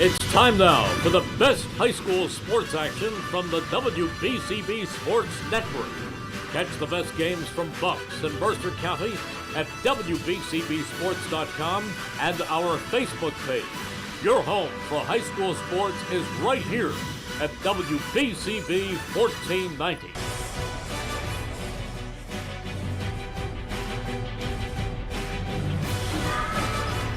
It's time now for the best high school sports action from the WBCB Sports Network. Catch the best games from Bucks and Mercer County at WBCBSports.com and our Facebook page. Your home for high school sports is right here at WBCB 1490.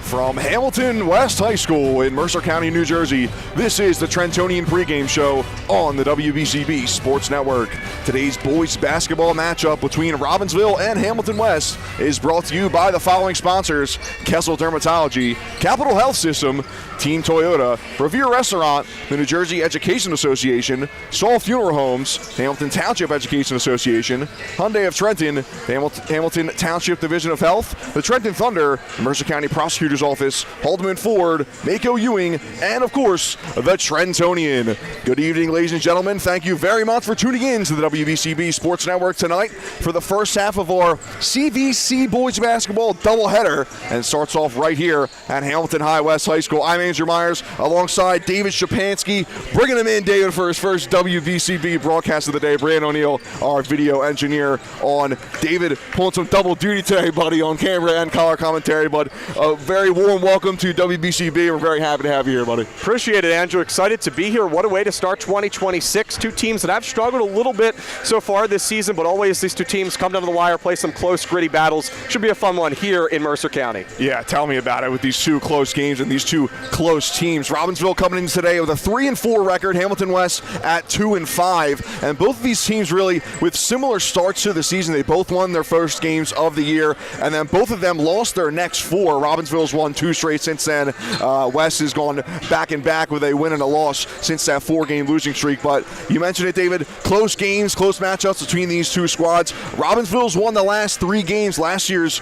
From Hamilton West High School in Mercer County, New Jersey, this is the Trentonian pregame show on the WBCB Sports Network. Today's boys basketball matchup between Robbinsville and Hamilton West is brought to you by the following sponsors: Kessel Dermatology, Capital Health System, Team Toyota, Revere Restaurant, the New Jersey Education Association, Saul Funeral Homes, Hamilton Township Education Association, Hyundai of Trenton, Hamilton Township Division of Health, the Trenton Thunder, the Mercer County Prosecutor's Office, Haldeman Ford, Mako Ewing, and of course, the Trentonian. Good evening, ladies and gentlemen. Thank you very much for tuning in to the WBCB Sports Network tonight for the first half of our CVC boys basketball doubleheader, and starts off right here at Hamilton High West High School. I'm Andrew Myers alongside David Shapansky, bringing him in, David, for his first WBCB broadcast of the day. Brandon O'Neill, our video engineer on. David pulling some double duty today, buddy, on camera and color commentary, but a very warm welcome to WBCB. We're very happy to have you here, buddy. Appreciate it, Andrew. Excited to be here. What a way to start 2026. Two teams that have struggled a little bit so far this season, but always these two teams come down to the wire, play some close, gritty battles. Should be a fun one here in Mercer County. Yeah, tell me about it with these two close games and these two close teams. Robbinsville coming in today with a 3-4 record, Hamilton West at 2-5, and both of these teams really with similar starts to the season. They both won their first games of the year, and then both of them lost their next four. Robbinsville's won 2 straight since then. West has gone back and back with a win and a loss since that 4-game losing streak. But you mentioned it, David, close games, close matchups between these two squads. Robbinsville's won the last 3 games. Last year's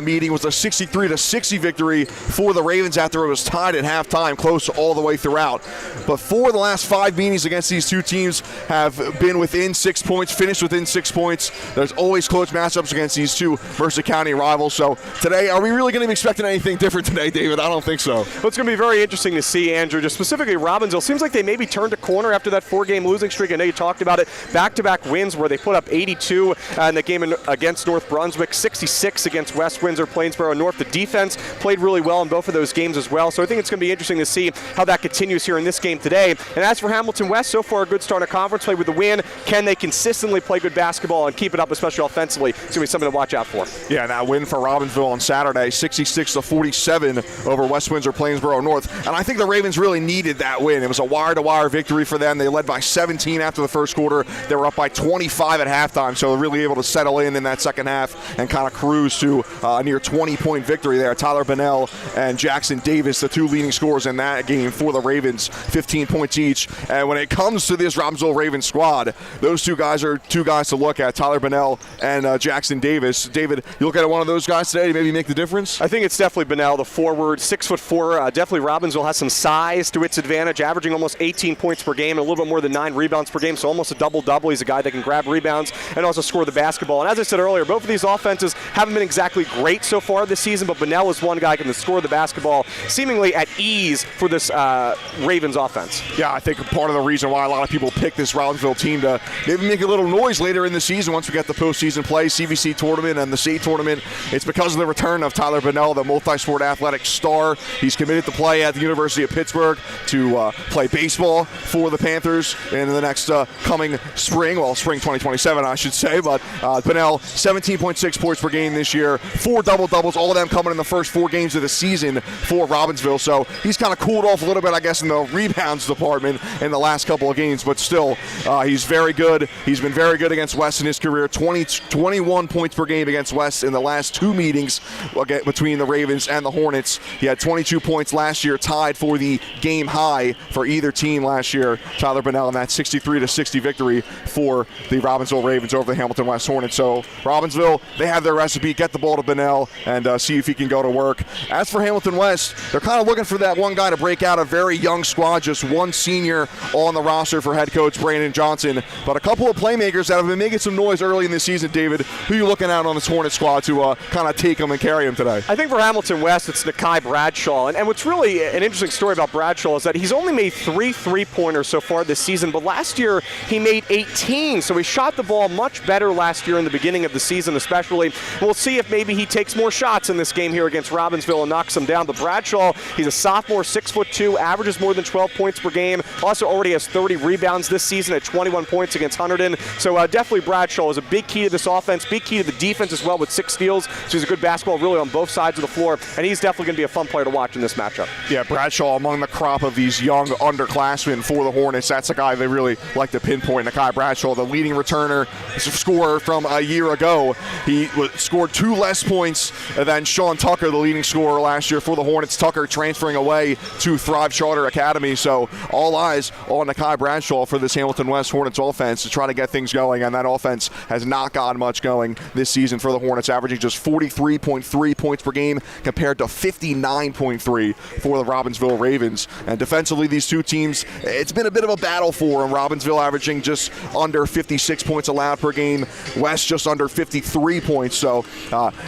meeting was a 63-60 victory for the Ravens after it was tied at halftime, close all the way throughout. But 4 of the last 5 meetings against these two teams have been within 6 points, finished within 6 points. There's always close matchups against these two Mercer County rivals. So today, are we really going to be expecting anything different today, David? I don't think so. Well, it's going to be very interesting to see, Andrew. Just specifically Robbinsville, seems like they maybe turned a corner after that 4-game losing streak. I know you talked about it. Back-to-back wins where they put up 82 in the game against North Brunswick, 66 against West Windsor, Plainsboro North. The defense played really well in both of those games as well. So I think it's going to be interesting to see how that continues here in this game today. And as for Hamilton West, so far a good start of conference play with the win. Can they consistently play good basketball and keep it up, especially offensively? It's going to be something to watch out for. Yeah, that win for Robbinsville on Saturday, 66-47 over West Windsor, Plainsboro North. And I think the Ravens really needed that win. It was a wire-to-wire victory for them. They led by 17 after the first quarter. They were up by 25 at halftime, so they're really able to settle in that second half and kind of cruise to a near 20-point victory there. Tyler Bennell and Jackson Davis, the two leading scorers in that game for the Ravens, 15 points each. And when it comes to this Robbinsville Ravens squad, those two guys are two guys to look at, Tyler Bennell and Jackson Davis. David, you look at one of those guys today to maybe make the difference? I think it's definitely Bennell, the forward, 6'4". Definitely Robbinsville has some size to its advantage, averaging almost 18 points per game and a little bit more than 9 rebounds per game, so almost a double-double. He's a guy that can grab rebounds and also score the basketball. And as I said earlier, both of these offenses haven't been exactly great so far this season, but Bennell is one guy who can score the basketball seemingly at ease for this Ravens offense. Yeah, I think part of the reason why a lot of people pick this Robbinsville team to maybe make a little noise later in the season once we get the postseason play, CVC tournament and the state tournament, it's because of the return of Tyler Bennell, the multi-sport athletic star. He's committed to play at the University of Pittsburgh to play baseball for the Panthers in the next coming spring, spring 2027, I should say. But Bennell, 17.6 points per game this year, 4 double-doubles, all of them coming in the first 4 games of the season for Robbinsville. So he's kind of cooled off a little bit, I guess, in the rebounds department in the last couple of games, but still, he's very good. He's been very good against West in his career, 21 points per game against West in the last 2 meetings between the Ravens and the Hornets. He had 22 points last year, tied for the game high for either team last year. Tyler Bennell in that 63-60 victory for the Robbinsville Ravens over the Hamilton West Hornets. So Robbinsville, they have their recipe. Get the ball to Bennell and see if he can go to work. As for Hamilton West, they're kind of looking for that one guy to break out. A very young squad, just one senior on the roster for head coach Brandon Johnson, but a couple of playmakers that have been making some noise early in the season. David, who are you looking at on this Hornet squad to kind of take them and carry them today? I think for Hamilton West, West, it's Nakai Bradshaw. And what's really an interesting story about Bradshaw is that he's only made 3 3-pointers so far this season, but last year he made 18. So he shot the ball much better last year in the beginning of the season especially. We'll see if maybe he takes more shots in this game here against Robbinsville and knocks them down. But Bradshaw, he's a sophomore, 6'2", averages more than 12 points per game. Also already has 30 rebounds this season at 21 points against Hunterdon. So definitely Bradshaw is a big key to this offense, big key to the defense as well with 6 steals. So he's a good basketball really on both sides of the floor, and he's definitely going to be a fun player to watch in this matchup. Yeah, Bradshaw among the crop of these young underclassmen for the Hornets. That's a guy they really like to pinpoint. Nakai Bradshaw, the leading returner, scorer from a year ago. He scored 2 less points than Sean Tucker, the leading scorer last year for the Hornets. Tucker transferring away to Thrive Charter Academy. So all eyes on Nakai Bradshaw for this Hamilton West Hornets offense to try to get things going, and that offense has not gotten much going this season for the Hornets, averaging just 43.3 points per game compared to 59.3 for the Robbinsville Ravens. And defensively, these two teams, it's been a bit of a battle for them. Robbinsville averaging just under 56 points allowed per game, West just under 53 points. So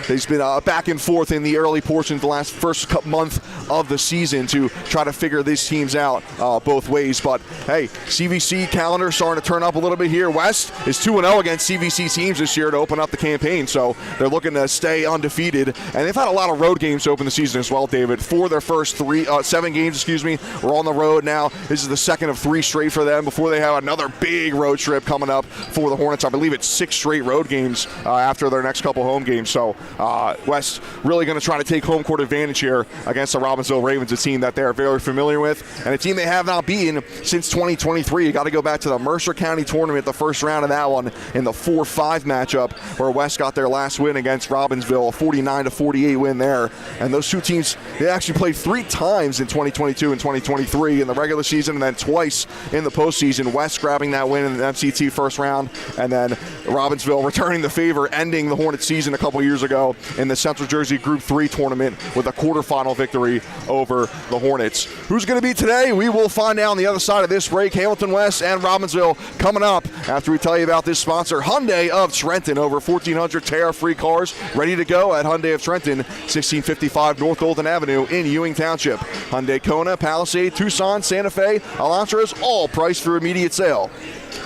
there's been a back and forth in the early portions of the first month of the season to try to figure these teams out both ways. But hey, CVC calendar starting to turn up a little bit here. West is 2-0 against CVC teams this year to open up the campaign, so they're looking to stay undefeated. And they've had a lot of road games to open the season as well, David. For their first 7 games, we're on the road now. This is the second of 3 straight for them before they have another big road trip coming up for the Hornets. I believe it's 6 straight road games after their next couple home games. So West really going to try to take home court advantage here against the Robbinsville Ravens, a team that they're very familiar with, and a team they have not beaten since 2023. You got to go back to the Mercer County tournament, the first round of that one, in the 4-5 matchup where West got their last win against Robbinsville, a 49-48 win there. And those two teams, they actually played 3 times in 2022 and 2023 in the regular season, and then twice in the postseason. West grabbing that win in the MCT first round, and then Robbinsville returning the favor, ending the Hornets season a couple years ago in the Central Jersey Group 3 tournament with a quarterfinal victory over the Hornets. Who's going to be today? We will find out on the other side of this break. Hamilton West and Robbinsville coming up after we tell you about this sponsor, Hyundai of Trenton. Over 1,400 tariff-free cars ready to go at Hyundai of Trenton, 1655 North Olden Avenue in Ewing Township. Hyundai Kona, Palisade, Tucson, Santa Fe, Elantras, all priced for immediate sale.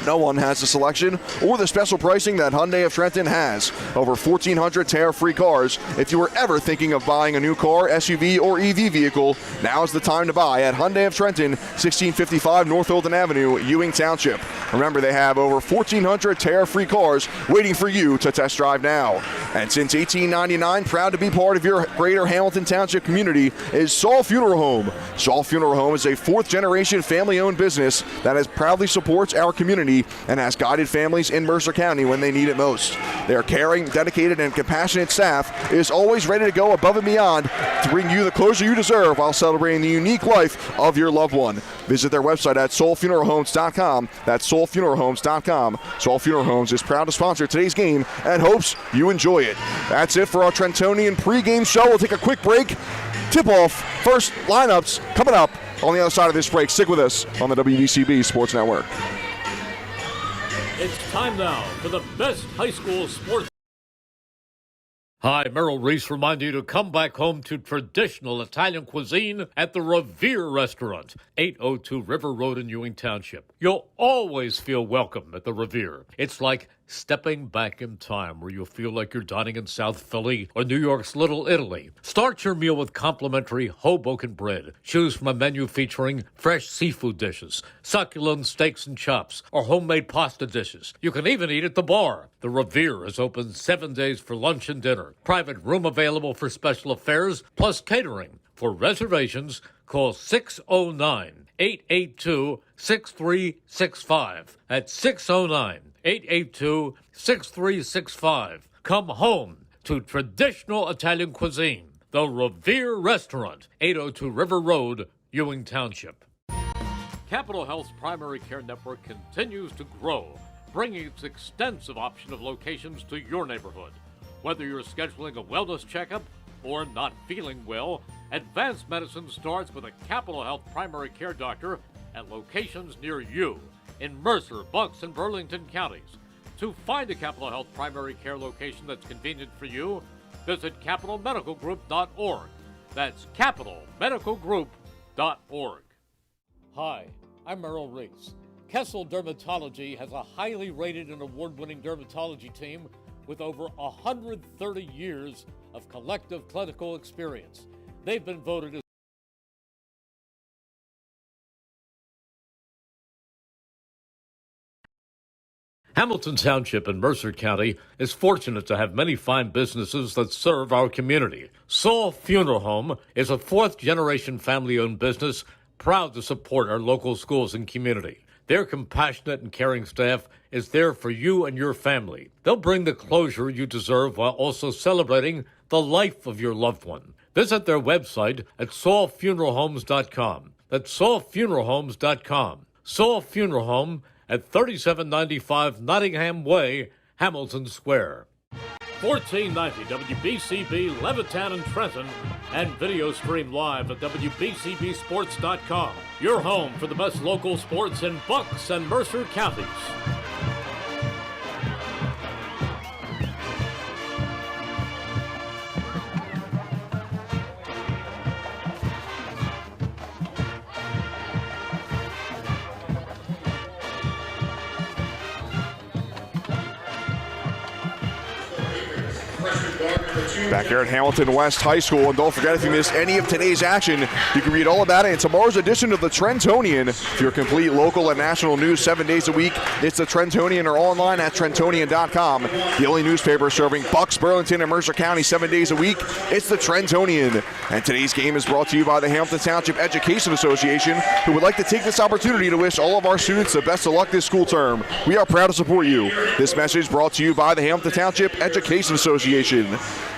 No one has the selection or the special pricing that Hyundai of Trenton has. Over 1,400 tariff-free cars. If you were ever thinking of buying a new car, SUV, or EV vehicle, now's the time to buy at Hyundai of Trenton, 1655 North Olden Avenue, Ewing Township. Remember, they have over 1,400 tariff-free cars waiting for you to test drive now. And since 1899, proud to be part of your greater Hamilton Township community is Saul Funeral Home. Saul Funeral Home is a 4th-generation family-owned business that proudly supports our community and has guided families in Mercer County when they need it most. Their caring, dedicated, and compassionate staff is always ready to go above and beyond to bring you the closure you deserve while celebrating the unique life of your loved one. Visit their website at soulfuneralhomes.com. That's soulfuneralhomes.com. Saul Funeral Homes is proud to sponsor today's game and hopes you enjoy it. That's it for our Trentonian pregame show. We'll take a quick break. Tip-off, first lineups coming up on the other side of this break. Stick with us on the WBCB Sports Network. It's time now for the best high school sports. Hi, Merrill Reese reminding you to come back home to traditional Italian cuisine at the Revere Restaurant, 802 River Road in Ewing Township. You'll always feel welcome at the Revere. It's like stepping back in time where you'll feel like you're dining in South Philly or New York's Little Italy. Start your meal with complimentary Hoboken bread. Choose from a menu featuring fresh seafood dishes, succulent steaks and chops, or homemade pasta dishes. You can even eat at the bar. The Revere is open 7 days for lunch and dinner. Private room available for special affairs, plus catering. For reservations, call 609-882-6365. That's 609-882-6365. Come home to traditional Italian cuisine. The Revere Restaurant, 802 River Road, Ewing Township. Capital Health's primary care network continues to grow, bringing its extensive option of locations to your neighborhood. Whether you're scheduling a wellness checkup or not feeling well, advanced medicine starts with a Capital Health primary care doctor at locations near you in Mercer, Bucks, and Burlington counties. To find a Capital Health primary care location that's convenient for you, visit capitalmedicalgroup.org. That's capitalmedicalgroup.org. Hi, I'm Merrill Reese. Kessel Dermatology has a highly rated and award-winning dermatology team with over 130 years of collective clinical experience. They've been voted as Hamilton Township in Mercer County is fortunate to have many fine businesses that serve our community. Saul Funeral Home is a fourth-generation family-owned business proud to support our local schools and community. Their compassionate and caring staff is there for you and your family. They'll bring the closure you deserve while also celebrating the life of your loved one. Visit their website at saulfuneralhomes.com. That's saulfuneralhomes.com. Saul Funeral Home at 3795 Nottingham Way, Hamilton Square. 1490 WBCB Levittown and Trenton, and video stream live at WBCBSports.com. Your home for the best local sports in Bucks and Mercer counties. Back here at Hamilton West High School. And don't forget, if you missed any of today's action, you can read all about it in tomorrow's edition of the Trentonian. For your complete local and national news 7 days a week, it's the Trentonian or online at Trentonian.com. The only newspaper serving Bucks, Burlington, and Mercer County 7 days a week, it's the Trentonian. And today's game is brought to you by the Hamilton Township Education Association, who would like to take this opportunity to wish all of our students the best of luck this school term. We are proud to support you. This message brought to you by the Hamilton Township Education Association.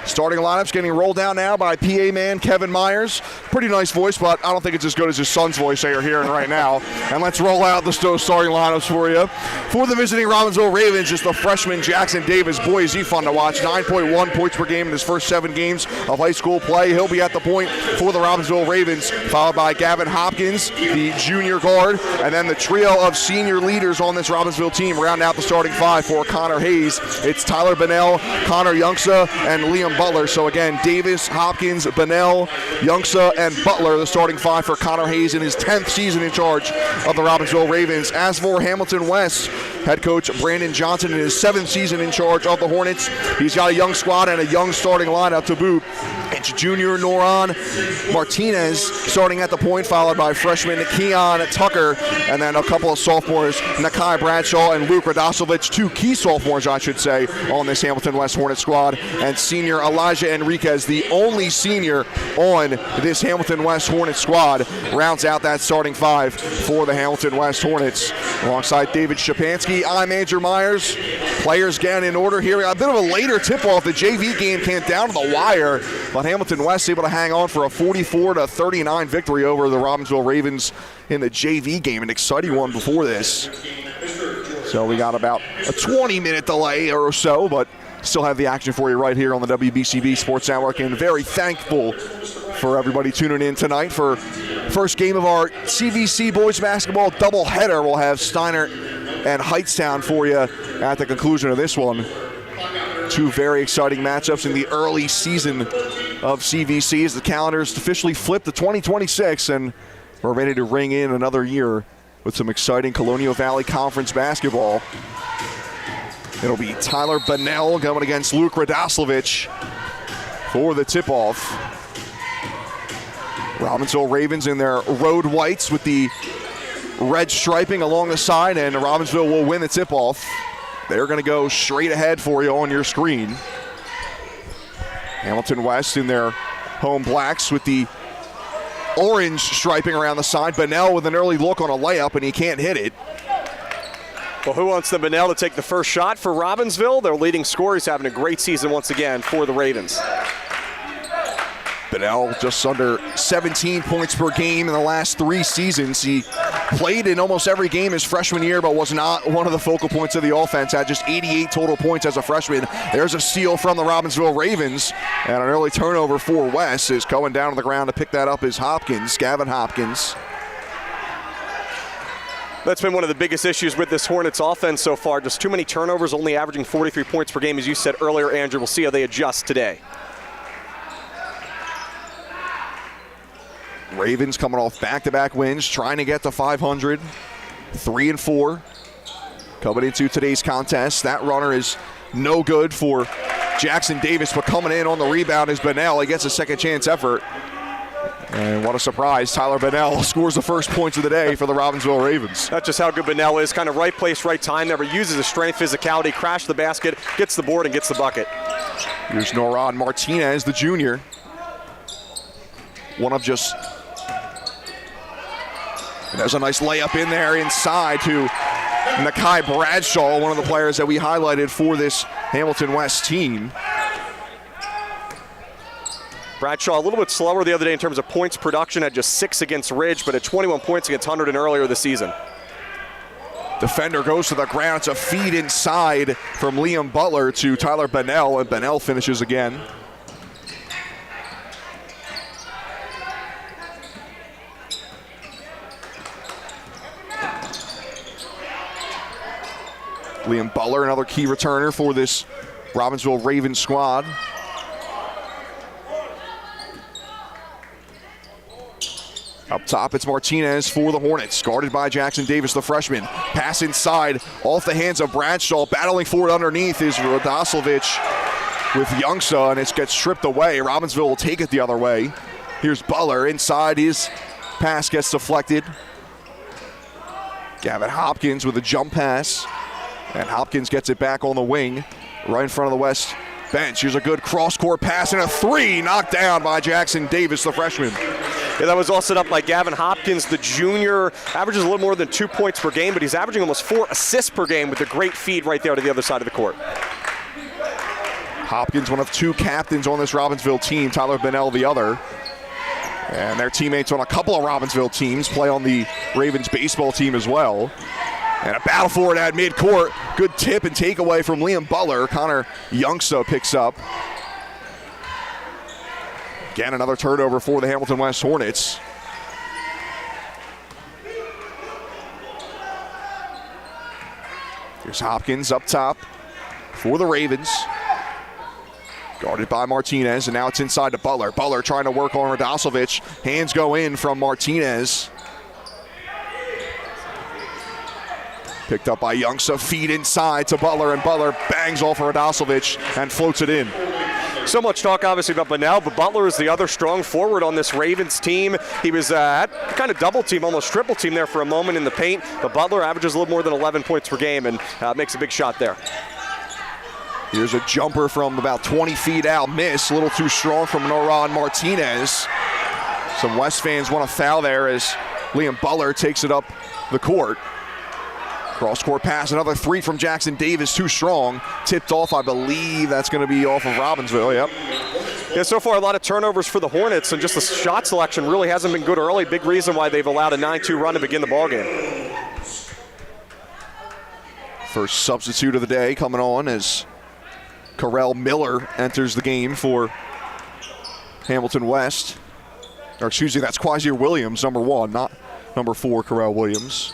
Starting lineups getting rolled out now by PA man Kevin Myers. Pretty nice voice, but I don't think it's as good as his son's voice that you're hearing right now. And let's roll out the starting lineups for you. For the visiting Robbinsville Ravens, it's the freshman Jackson Davis. Boy, is he fun to watch. 9.1 points per game in his first 7 games of high school play. He'll be at the point for the Robbinsville Ravens, followed by Gavin Hopkins, the junior guard, and then the trio of senior leaders on this Robbinsville team round out the starting 5 for Connor Hayes. It's Tyler Bunnell, Connor Youngsa, and Liam Butler. So again, Davis, Hopkins, Bunnell, Youngsa, and Butler, the starting 5 for Connor Hayes in his 10th season in charge of the Robbinsville Ravens. As for Hamilton West, head coach Brandon Johnson in his 7th season in charge of the Hornets. He's got a young squad and a young starting lineup to boot. It's junior Noran Martinez starting at the point, followed by freshman Keon Tucker, and then a couple of sophomores, Nakai Bradshaw and Luke Radosovich, 2 key sophomores, I should say, on this Hamilton West Hornet squad, and senior Elijah Enriquez, the only senior on this Hamilton West Hornet squad, rounds out that starting 5 for the Hamilton West Hornets. Alongside David Shapansky, I'm Andrew Myers. Players getting in order here. A bit of a later tip-off. The JV game came down to the wire, but Hamilton West able to hang on for a 44-39 victory over the Robbinsville Ravens in the JV game. An exciting one before this. So we got about a 20-minute delay or so, but still have the action for you right here on the WBCB Sports Network, and very thankful for everybody tuning in tonight for first game of our CVC boys basketball doubleheader. We'll have Steiner and Heightstown for you at the conclusion of this one. 2 very exciting matchups in the early season of CVC as the calendar's officially flipped to 2026, and we're ready to ring in another year with some exciting Colonial Valley Conference basketball. It'll be Tyler Bunnell going against Luke Radoslovich for the tip-off. Robbinsville Ravens in their road whites with the red striping along the side, and Robbinsville will win the tip-off. They're going to go straight ahead for you on your screen. Hamilton West in their home blacks with the orange striping around the side. Bunnell with an early look on a layup, and he can't hit it. Well, who wants the Bunnell to take the first shot for Robbinsville? Their leading scorer is having a great season once again for the Ravens. Bunnell just under 17 points per game in the last 3 seasons. He played in almost every game his freshman year, but was not one of the focal points of the offense. Had just 88 total points as a freshman. There's a steal from the Robbinsville Ravens, and an early turnover for West. Is going down to the ground to pick that up is Hopkins, Gavin Hopkins. That's been one of the biggest issues with this Hornets offense so far. Just too many turnovers, only averaging 43 points per game, as you said earlier, Andrew. We'll see how they adjust today. Ravens coming off back-to-back wins, trying to get to 500, 3-4. Coming into today's contest, that runner is no good for Jackson Davis, but coming in on the rebound is Bunnell. He gets a second chance effort. And what a surprise, Tyler Bunnell scores the first points of the day for the Robbinsville Ravens. That's just how good Bunnell is, kind of right place, right time, never uses his strength, physicality, crashed the basket, gets the board, and gets the bucket. Here's Noran Martinez, the junior. One of just... And there's a nice layup in there inside to Nakai Bradshaw, one of the players that we highlighted for this Hamilton West team. Bradshaw a little bit slower the other day in terms of points production, had just 6 against Ridge, but at 21 points against Hunterdon earlier this season. Defender goes to the ground. It's a feed inside from Liam Butler to Tyler Bunnell, and Bunnell finishes again. Liam Butler, another key returner for this Robbinsville Ravens squad. Up top, it's Martinez for the Hornets, guarded by Jackson Davis, the freshman. Pass inside, off the hands of Bradshaw. Battling for it underneath is Radoslovic with Youngsa, and it gets stripped away. Robbinsville will take it the other way. Here's Butler inside. His pass gets deflected. Gavin Hopkins with a jump pass. And Hopkins gets it back on the wing, right in front of the West bench. Here's a good cross-court pass and a 3 knocked down by Jackson Davis, the freshman. Yeah, that was all set up by Gavin Hopkins, the junior. Averages a little more than 2 points per game, but he's averaging almost 4 assists per game with a great feed right there to the other side of the court. Hopkins, one of 2 captains on this Robbinsville team, Tyler Bunnell the other. And their teammates on a couple of Robbinsville teams play on the Ravens baseball team as well. And a battle for it at midcourt. Good tip and takeaway from Liam Butler. Connor Youngsa picks up. Again, another turnover for the Hamilton West Hornets. Here's Hopkins up top for the Ravens. Guarded by Martinez, and now it's inside to Butler. Butler trying to work on Radoslovic. Hands go in from Martinez. Picked up by Youngsa, feed inside to Butler, and Butler bangs off Radoslovic and floats it in. So much talk, obviously, about Bunnell, but Butler is the other strong forward on this Ravens team. He was at kind of double team, almost triple team there for a moment in the paint, but Butler averages a little more than 11 points per game and makes a big shot there. Here's a jumper from about 20 feet out, miss, a little too strong from Noran Martinez. Some West fans want to foul there as Liam Butler takes it up the court. Cross-court pass, another 3 from Jackson Davis, too strong. Tipped off, I believe that's going to be off of Robbinsville, yep. Yeah, so far a lot of turnovers for the Hornets, and just the shot selection really hasn't been good early. Big reason why they've allowed a 9-2 run to begin the ballgame. First substitute of the day coming on as Carell Miller enters the game for Hamilton West. Or excuse me, that's Quasier Williams, number 1, not number 4, Carell Williams.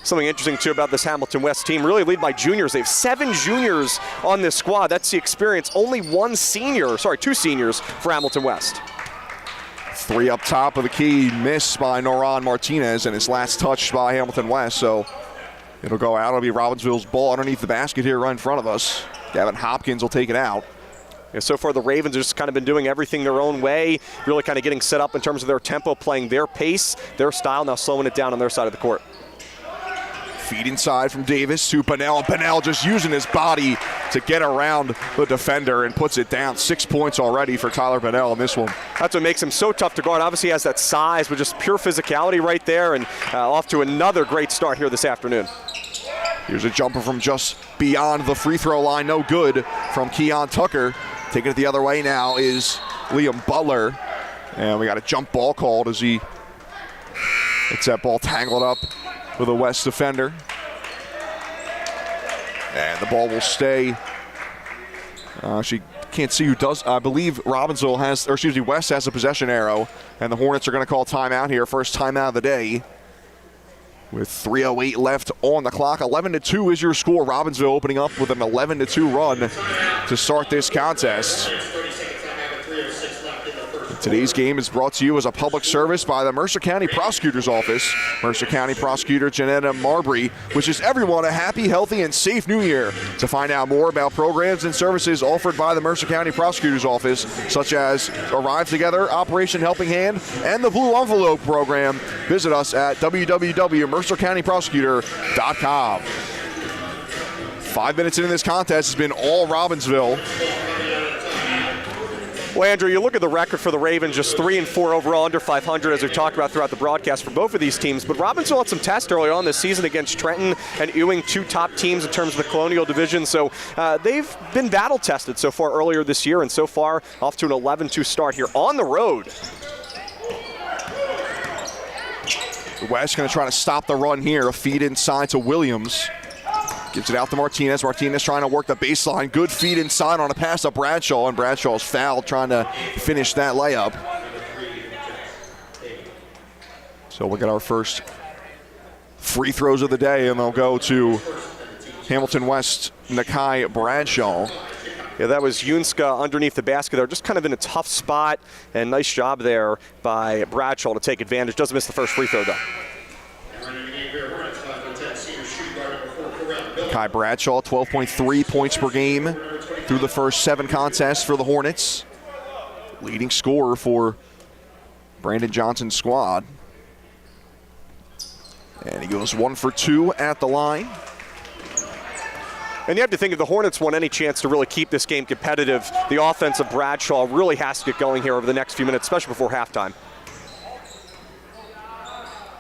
Something interesting, too, about this Hamilton West team, really lead by juniors. They have 7 juniors on this squad. That's the experience. Only 2 seniors for Hamilton West. 3 up top of the key, missed by Noran Martinez, and his last touch by Hamilton West. So it'll go out. It'll be Robbinsville's ball underneath the basket here right in front of us. Gavin Hopkins will take it out. Yeah, so far the Ravens have just kind of been doing everything their own way, really kind of getting set up in terms of their tempo, playing their pace, their style, now slowing it down on their side of the court. Feed inside from Davis to Bunnell. Bunnell just using his body to get around the defender and puts it down. 6 points already for Tyler Bunnell in this one. That's what makes him so tough to guard. Obviously he has that size, but just pure physicality right there, and off to another great start here this afternoon. Here's a jumper from just beyond the free throw line. No good from Keon Tucker. Taking it the other way now is Liam Butler. And we got a jump ball called as he gets that ball tangled up with a West defender. And the ball will stay. She can't see who does. I believe Robbinsville has, or excuse me, West has a possession arrow, and the Hornets are going to call timeout here. First timeout of the day. With 3:08 left on the clock. 11-2 is your score. Robbinsville opening up with an 11-2 run to start this contest. Today's game is brought to you as a public service by the Mercer County Prosecutor's Office. Mercer County Prosecutor Janetta Marbury wishes everyone a happy, healthy, and safe new year. To find out more about programs and services offered by the Mercer County Prosecutor's Office, such as Arrive Together, Operation Helping Hand, and the Blue Envelope program, visit us at www.mercercountyprosecutor.com. 5 minutes into this contest has been all Robbinsville. Well, Andrew, you look at the record for the Ravens, just 3-4 overall, under 500, as we've talked about throughout the broadcast for both of these teams. But Robbinsville had some tests early on this season against Trenton and Ewing, two top teams in terms of the Colonial Division. So they've been battle tested so far earlier this year, and so far off to an 11-2 start here on the road. West going to try to stop the run here. A feed inside to Williams. Gives it out to Martinez. Martinez trying to work the baseline. Good feed inside on a pass to Bradshaw, and Bradshaw's fouled trying to finish that layup. So we'll get our first free throws of the day, and they'll go to Hamilton West, Nakai Bradshaw. Yeah, that was Yunska underneath the basket there, just kind of in a tough spot, and nice job there by Bradshaw to take advantage. Doesn't miss the first free throw, though. Kai Bradshaw, 12.3 points per game through the first 7 contests for the Hornets. Leading scorer for Brandon Johnson's squad. And he goes 1 for 2 at the line. And you have to think if the Hornets want any chance to really keep this game competitive, the offense of Bradshaw really has to get going here over the next few minutes, especially before halftime.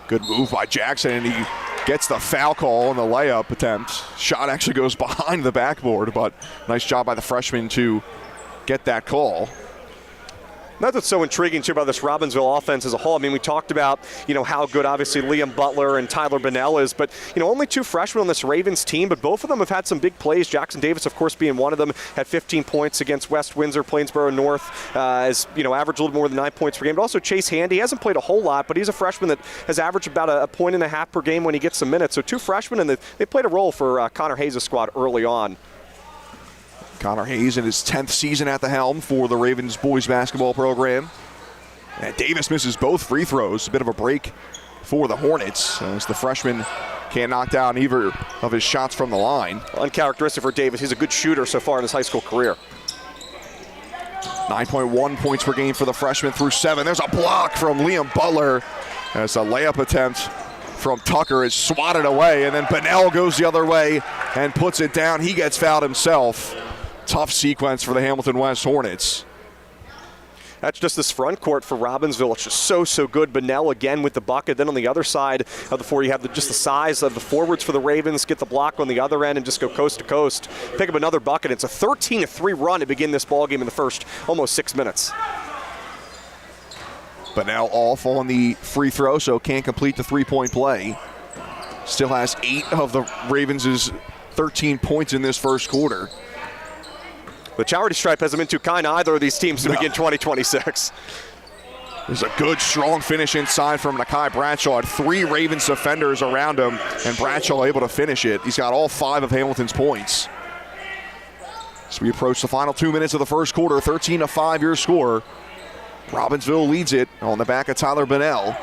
Good move by Jackson, and he gets the foul call on the layup attempt. Shot actually goes behind the backboard, but nice job by the freshman to get that call. That's what's so intriguing, too, about this Robbinsville offense as a whole. I mean, we talked about, how good, obviously, Liam Butler and Tyler Bunnell is, but, only 2 freshmen on this Ravens team, but both of them have had some big plays. Jackson Davis, of course, being one of them, had 15 points against West Windsor, Plainsboro North, averaged a little more than 9 points per game. But also Chase Handy, he hasn't played a whole lot, but he's a freshman that has averaged about a point and a half per game when he gets some minutes. So 2 freshmen, and they played a role for Connor Hayes' squad early on. Connor Hayes in his 10th season at the helm for the Ravens boys basketball program. And Davis misses both free throws. A bit of a break for the Hornets as the freshman can't knock down either of his shots from the line. Uncharacteristic for Davis. He's a good shooter so far in his high school career. 9.1 points per game for the freshman through 7. There's a block from Liam Butler as a layup attempt from Tucker is swatted away, and then Bunnell goes the other way and puts it down. He gets fouled himself. Tough sequence for the Hamilton West Hornets. That's just this front court for Robbinsville. It's just so good. Bunnell again with the bucket. Then on the other side of the floor, you have just the size of the forwards for the Ravens. Get the block on the other end and just go coast to coast. Pick up another bucket. It's a 13-3 run to begin this ball game in the first almost 6 minutes. Bunnell off on the free throw, so can't complete the three-point play. Still has 8 of the Ravens' 13 points in this first quarter. The charity stripe hasn't been too kind to either of these teams to begin 2026. There's a good, strong finish inside from Nakai Bradshaw. Had 3 Ravens defenders around him, and Bradshaw able to finish it. He's got all 5 of Hamilton's points. So we approach the final 2 minutes of the first quarter, 13-5 your score. Robbinsville leads it on the back of Tyler Bunnell.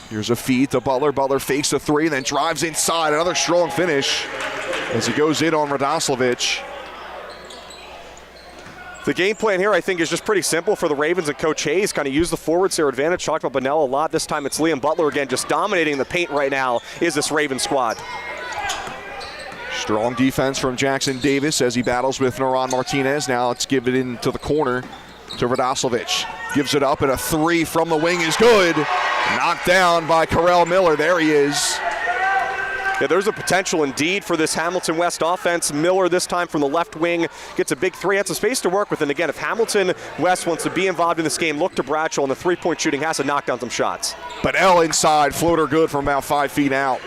Here's a feed to Butler. Butler fakes a 3, then drives inside. Another strong finish as he goes in on Radoslavich. The game plan here, I think, is just pretty simple for the Ravens and Coach Hayes. Kind of use the forwards to their advantage. Talked about Bunnell a lot. This time it's Liam Butler again, just dominating the paint right now is this Ravens squad. Strong defense from Jackson Davis as he battles with Noran Martinez. Now let's give it into the corner to Radoslavich. Gives it up, and a 3 from the wing is good. Knocked down by Carell Miller. There he is. Yeah, there's a potential indeed for this Hamilton West offense. Miller this time from the left wing gets a big 3. Had some space to work with. And again, if Hamilton West wants to be involved in this game, look to Bradshaw, and the 3-point shooting has to knock down some shots. Bunnell inside, floater good from about 5 feet out.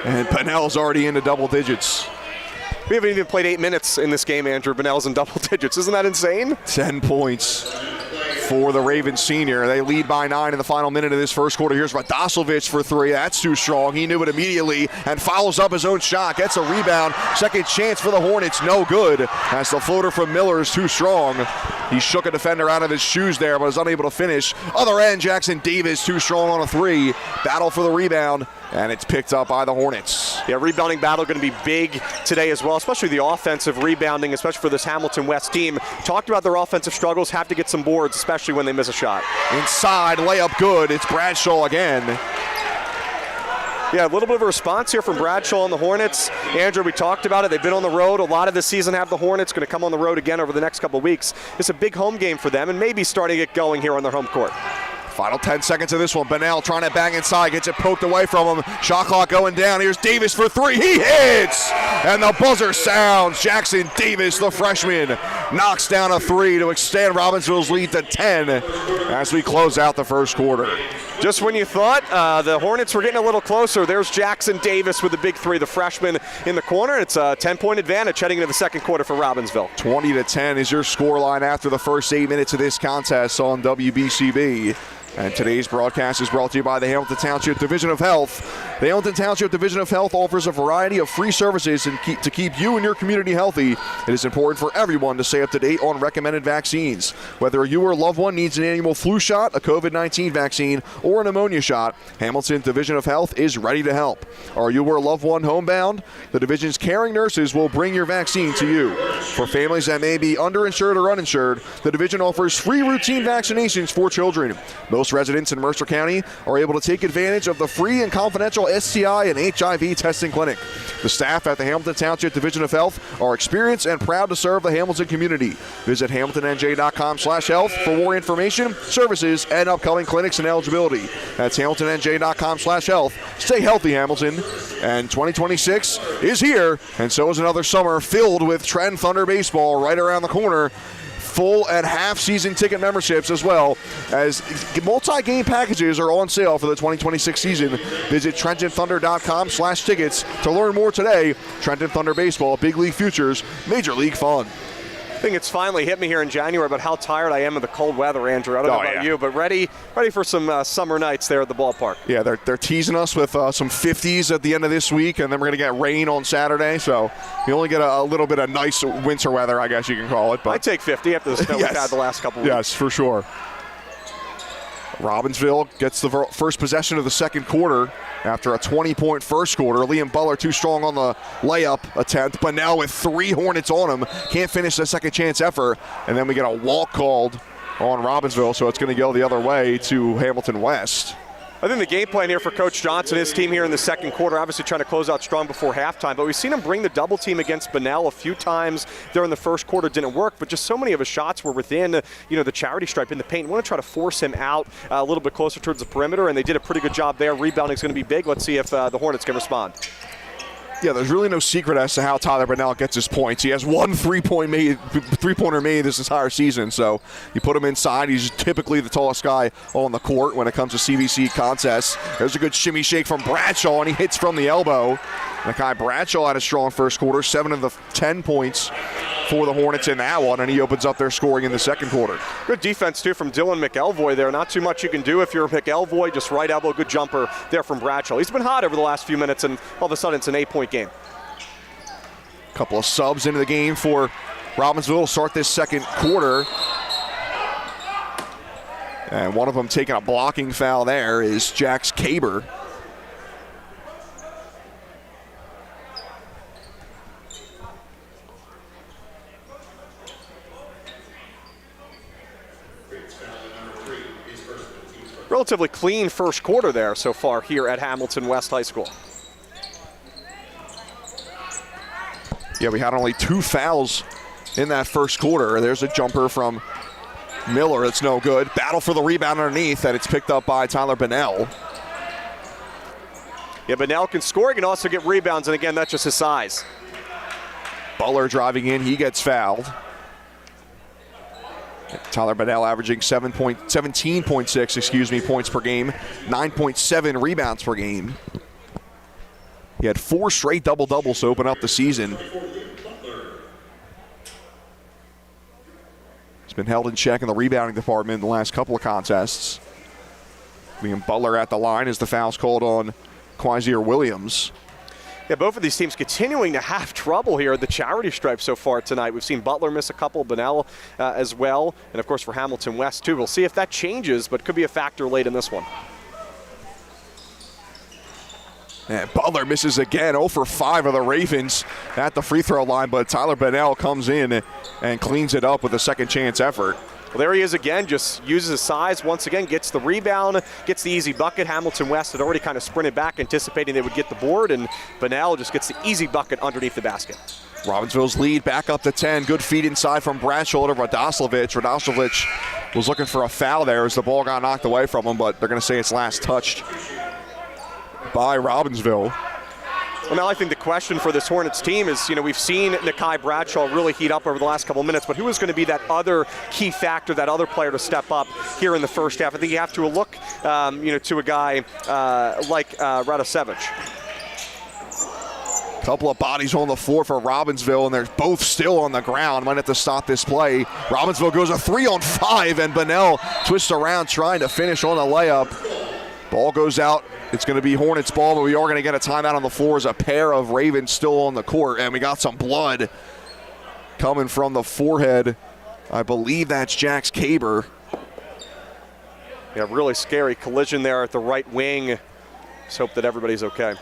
And Bunnell's already into double digits. We haven't even played 8 minutes in this game, Andrew. Bunnell's in double digits. Isn't that insane? 10 points. for the Ravens senior. They lead by 9 in the final minute of this first quarter. Here's Radosevich for 3. That's too strong. He knew it immediately and follows up his own shot. Gets a rebound. Second chance for the Hornets. No good. As the floater from Miller is too strong. He shook a defender out of his shoes there, but was unable to finish. Other end, Jackson Davis too strong on a 3. Battle for the rebound, and it's picked up by the Hornets. Yeah, rebounding battle going to be big today as well, especially the offensive rebounding, especially for this Hamilton West team. Talked about their offensive struggles, have to get some boards, especially when they miss a shot. Inside, layup good. It's Bradshaw again. Yeah, a little bit of a response here from Bradshaw and the Hornets. Andrew, we talked about it. They've been on the road. A lot of the season have the Hornets going to come on the road again over the next couple of weeks. It's a big home game for them and maybe starting to get going here on their home court. Final 10 seconds of this one. Bennell trying to bang inside. Gets it poked away from him. Shot clock going down. Here's Davis for 3. He hits! And the buzzer sounds. Jackson Davis, the freshman, knocks down a 3 to extend Robbinsville's lead to 10 as we close out the first quarter. Just when you thought the Hornets were getting a little closer, there's Jackson Davis with the big 3, the freshman in the corner. It's a 10-point advantage heading into the second quarter for Robbinsville. 20-10 is your scoreline after the first 8 minutes of this contest on WBCB. And today's broadcast is brought to you by the Hamilton Township Division of Health. The Hamilton Township Division of Health offers a variety of free services to keep you and your community healthy. It is important for everyone to stay up to date on recommended vaccines. Whether you or a loved one needs an annual flu shot, a COVID-19 vaccine, or a pneumonia shot, Hamilton Division of Health is ready to help. Are you or a loved one homebound? The division's caring nurses will bring your vaccine to you. For families that may be underinsured or uninsured, the division offers free routine vaccinations for children. Most residents in Mercer County are able to take advantage of the free and confidential STI and HIV testing clinic. The staff at the Hamilton Township Division of Health are experienced and proud to serve the Hamilton community. Visit hamiltonnj.com/health for more information, services, and upcoming clinics and eligibility. That's hamiltonnj.com/health. Stay healthy, Hamilton. And 2026 is here, and so is another summer filled with Trenton Thunder baseball right around the corner. Full and half-season ticket memberships as well as multi-game packages are on sale for the 2026 season. Visit TrentonThunder.com/tickets to learn more today. Trenton Thunder Baseball, Big League Futures, Major League Fun. I think it's finally hit me here in January about how tired I am of the cold weather, Andrew. I don't know about you, but ready for some summer nights there at the ballpark. Yeah, they're teasing us with some 50s at the end of this week, and then we're going to get rain on Saturday. So you only get a little bit of nice winter weather, I guess you can call it. But I take 50 after the snow we've had the last couple weeks. Yes, for sure. Robbinsville gets the first possession of the second quarter after a 20-point first quarter. Liam Butler too strong on the layup attempt, but now with 3 Hornets on him, can't finish the second chance effort. And then we get a walk called on Robbinsville, so it's going to go the other way to Hamilton West. I think the game plan here for Coach Johnson, his team here in the second quarter, obviously trying to close out strong before halftime, but we've seen him bring the double team against Bunnell a few times there in the first quarter. Didn't work, but just so many of his shots were within the charity stripe in the paint. We want to try to force him out a little bit closer towards the perimeter, and they did a pretty good job there. Rebounding is going to be big. Let's see if the Hornets can respond. Yeah, there's really no secret as to how Tyler Bunnell gets his points. He has one three-pointer made this entire season, so you put him inside. He's typically the tallest guy on the court when it comes to CVC contests. There's a good shimmy shake from Bradshaw, and he hits from the elbow. Nakai Bradshaw had a strong first quarter, 7 of the 10 points for the Hornets in that one, and he opens up their scoring in the second quarter. Good defense, too, from Dylan McElvoy there. Not too much you can do if you're McElvoy, just right elbow, good jumper there from Bradshaw. He's been hot over the last few minutes, and all of a sudden it's an 8-point game. A couple of subs into the game for Robbinsville to start this second quarter. And one of them taking a blocking foul there is Jax Caber. Relatively clean first quarter there so far here at Hamilton West High School. Yeah, we had only 2 fouls in that first quarter. There's a jumper from Miller that's no good. Battle for the rebound underneath, and it's picked up by Tyler Bunnell. Yeah, Bunnell can score. He can also get rebounds, and again, that's just his size. Butler driving in, he gets fouled. Tyler Bunnell averaging 17.6 points per game, 9.7 rebounds per game. He had 4 straight double-doubles to open up the season. been held in check in the rebounding department in the last couple of contests. Liam Butler at the line as the foul's called on Quasier Williams. Yeah, both of these teams continuing to have trouble here at the charity stripe so far tonight. We've seen Butler miss a couple, Bunnell as well, and of course for Hamilton West too. We'll see if that changes, but could be a factor late in this one. And Butler misses again, 0 for 5 of the Ravens at the free throw line, but Tyler Bunnell comes in and cleans it up with a second chance effort. Well, there he is again, just uses his size once again, gets the rebound, gets the easy bucket. Hamilton West had already kind of sprinted back, anticipating they would get the board, and Bunnell just gets the easy bucket underneath the basket. Robbinsville's lead back up to 10. Good feed inside from Bradshaw to Radoslavich. Radoslavich was looking for a foul there as the ball got knocked away from him, but they're going to say it's last touched by Robbinsville. Well, now I think the question for this Hornets team is, we've seen Nakai Bradshaw really heat up over the last couple of minutes, but who is going to be that other key factor, that other player to step up here in the first half? I think you have to look, to a guy like Radoslavich. Couple of bodies on the floor for Robbinsville, and they're both still on the ground. Might have to stop this play. Robbinsville goes a 3-on-5, and Bunnell twists around trying to finish on a layup. Ball goes out. It's going to be Hornets ball, but we are going to get a timeout on the floor as a pair of Ravens still on the court, and we got some blood coming from the forehead. I believe that's Jax Caber. Yeah, really scary collision there at the right wing. Just hope that everybody's okay.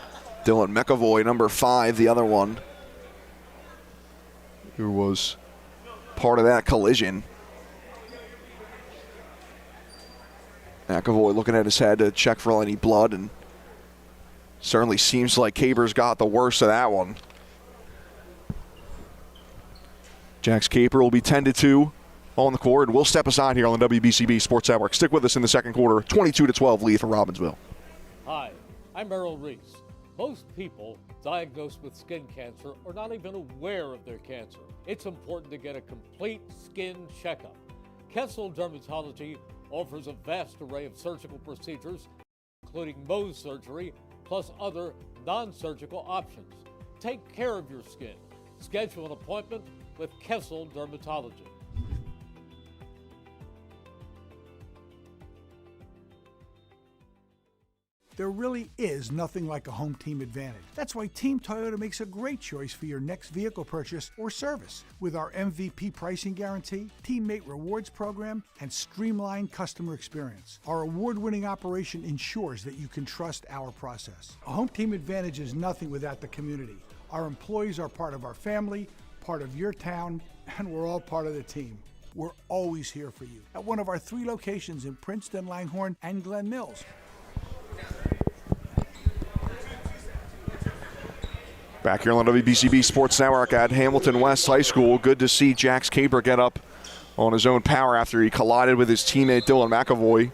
Dylan McAvoy, number 5, the other one, who was part of that collision. McAvoy looking at his head to check for any blood, and certainly seems like Caber's got the worst of that one. Jax Caber will be 10-2 on the court, and we'll step aside here on the WBCB Sports Network. Stick with us in the second quarter. 22-12 lead for Robbinsville. Hi, I'm Merrill Reese. Most people diagnosed with skin cancer are not even aware of their cancer. It's important to get a complete skin checkup. Kessel Dermatology offers a vast array of surgical procedures, including Mohs surgery, plus other non-surgical options. Take care of your skin. Schedule an appointment with Kessel Dermatology. There really is nothing like a home team advantage. That's why Team Toyota makes a great choice for your next vehicle purchase or service. With our MVP pricing guarantee, teammate rewards program, and streamlined customer experience, our award-winning operation ensures that you can trust our process. A home team advantage is nothing without the community. Our employees are part of our family, part of your town, and we're all part of the team. We're always here for you at one of our 3 locations in Princeton, Langhorne, and Glen Mills. Back here on the WBCB Sports Network at Hamilton West High School. Good to see Jax Caber get up on his own power after he collided with his teammate Dylan McAvoy.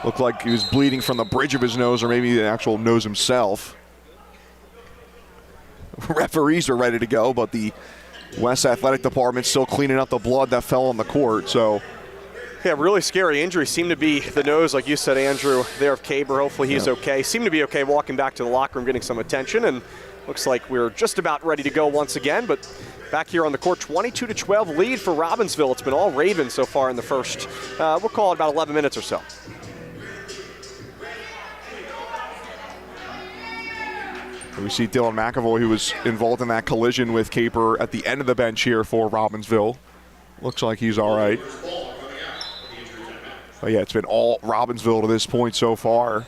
Looked like he was bleeding from the bridge of his nose, or maybe the actual nose himself. Referees are ready to go, but the West Athletic Department still cleaning up the blood that fell on the court. So, yeah, really scary injury. Seemed to be the nose, like you said, Andrew, there of Caber. Hopefully he's okay. Seemed to be okay walking back to the locker room, getting some attention, and looks like we're just about ready to go once again. But back here on the court, 22-12 lead for Robbinsville. It's been all Ravens so far in the first, we'll call it about 11 minutes or so. We see Dylan McAvoy, who was involved in that collision with Caber, at the end of the bench here for Robbinsville. Looks like he's all right. But yeah, it's been all Robbinsville to this point so far.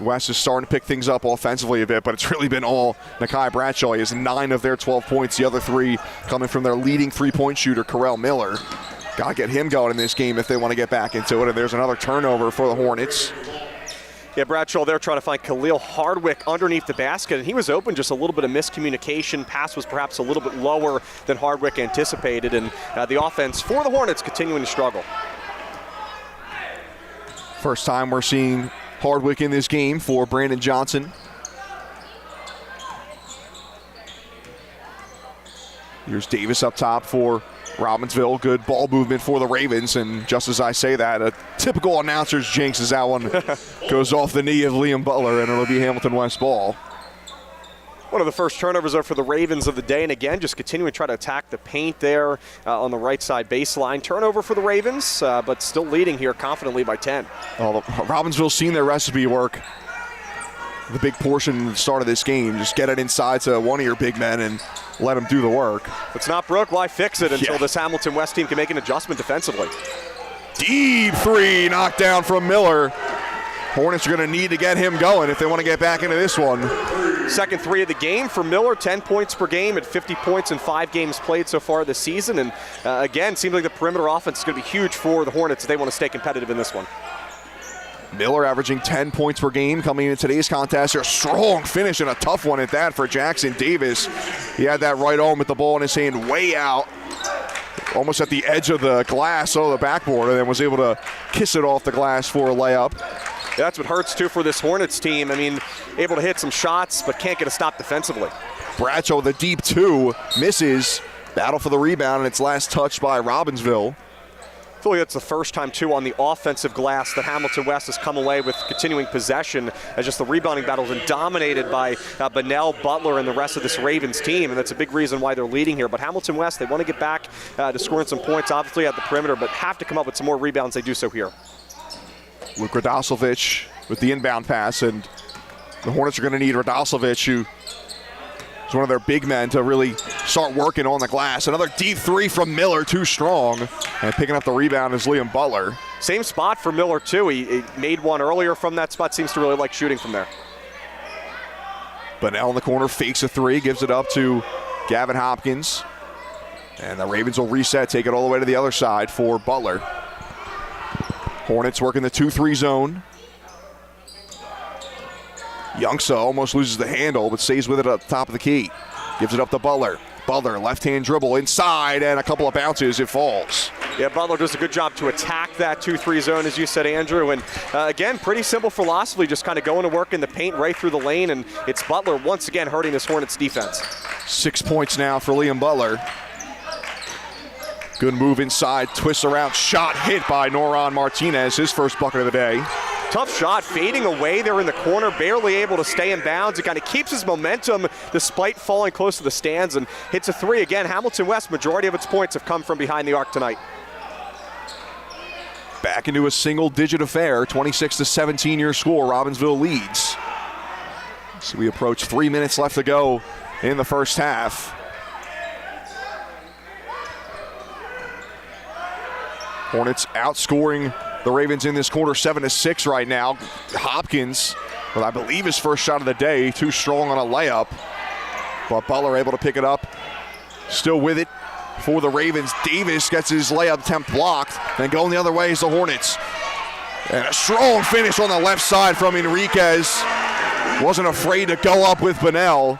West is starting to pick things up offensively a bit, but it's really been all Nakai Bradshaw. He has 9 of their 12 points, the other 3 coming from their leading three-point shooter, Carell Miller. Got to get him going in this game if they want to get back into it, and there's another turnover for the Hornets. Yeah, Bradshaw there trying to find Khalil Hardwick underneath the basket, and he was open, just a little bit of miscommunication. Pass was perhaps a little bit lower than Hardwick anticipated, and the offense for the Hornets continuing to struggle. First time we're seeing Hardwick in this game for Brandon Johnson. Here's Davis up top for Robbinsville. Good ball movement for the Ravens, and just as I say that, a typical announcer's jinx as that one goes off the knee of Liam Butler, and it'll be Hamilton West ball. One of the first turnovers for the Ravens of the day, and again, just continuing to try to attack the paint there on the right side baseline. Turnover for the Ravens, but still leading here confidently by 10. Well, Robbinsville's seen their recipe work. The big portion at the start of this game, just get it inside to one of your big men and let them do the work. If it's not broke, why fix it until this Hamilton West team can make an adjustment defensively? Deep three knocked down from Miller. Hornets are going to need to get him going if they want to get back into this one. Second three of the game for Miller, 10 points per game at 50 points in 5 games played so far this season. And again, seems like the perimeter offense is going to be huge for the Hornets if they want to stay competitive in this one. Miller averaging 10 points per game coming into today's contest. A strong finish and a tough one at that for Jackson Davis. He had that right arm with the ball in his hand way out, almost at the edge of the glass, the backboard, and then was able to kiss it off the glass for a layup. Yeah, that's what hurts, too, for this Hornets team. I mean, able to hit some shots, but can't get a stop defensively. Bradshaw, the deep two, misses. Battle for the rebound, and it's last touched by Robbinsville. I feel like that's the first time, too, on the offensive glass that Hamilton West has come away with continuing possession, as just the rebounding battle has been dominated by Bunnell, Butler, and the rest of this Ravens team, and that's a big reason why they're leading here. But Hamilton West, they want to get back to scoring some points, obviously, at the perimeter, but have to come up with some more rebounds. They do so here. Luke Radosovic with the inbound pass, and the Hornets are going to need Radosovic, who is one of their big men, to really start working on the glass. Another deep three from Miller, too strong, and picking up the rebound is Liam Butler. Same spot for Miller, too. He made one earlier from that spot, seems to really like shooting from there. Bunnell in the corner fakes a three, gives it up to Gavin Hopkins, and the Ravens will reset, take it all the way to the other side for Butler. Hornets working the 2-3 zone. Youngsa almost loses the handle, but stays with it at the top of the key. Gives it up to Butler. Butler, left-hand dribble inside, and a couple of bounces, it falls. Yeah, Butler does a good job to attack that 2-3 zone, as you said, Andrew. And again, pretty simple philosophy, just kind of going to work in the paint right through the lane, and it's Butler once again hurting this Hornets defense. 6 points now for Liam Butler. Good move inside, twists around, shot hit by Noran Martinez, his first bucket of the day. Tough shot, fading away there in the corner, barely able to stay in bounds. It kind of keeps his momentum despite falling close to the stands, and hits a three. Again, Hamilton West, majority of its points have come from behind the arc tonight. Back into a single-digit affair, 26-17 your score. Robbinsville leads. So we approach 3 minutes left to go in the first half. Hornets outscoring the Ravens in this quarter 7-6 right now. Hopkins, with I believe his first shot of the day, too strong on a layup. But Butler able to pick it up. Still with it for the Ravens. Davis gets his layup attempt blocked. Then going the other way is the Hornets. And a strong finish on the left side from Enriquez. Wasn't afraid to go up with Bunnell.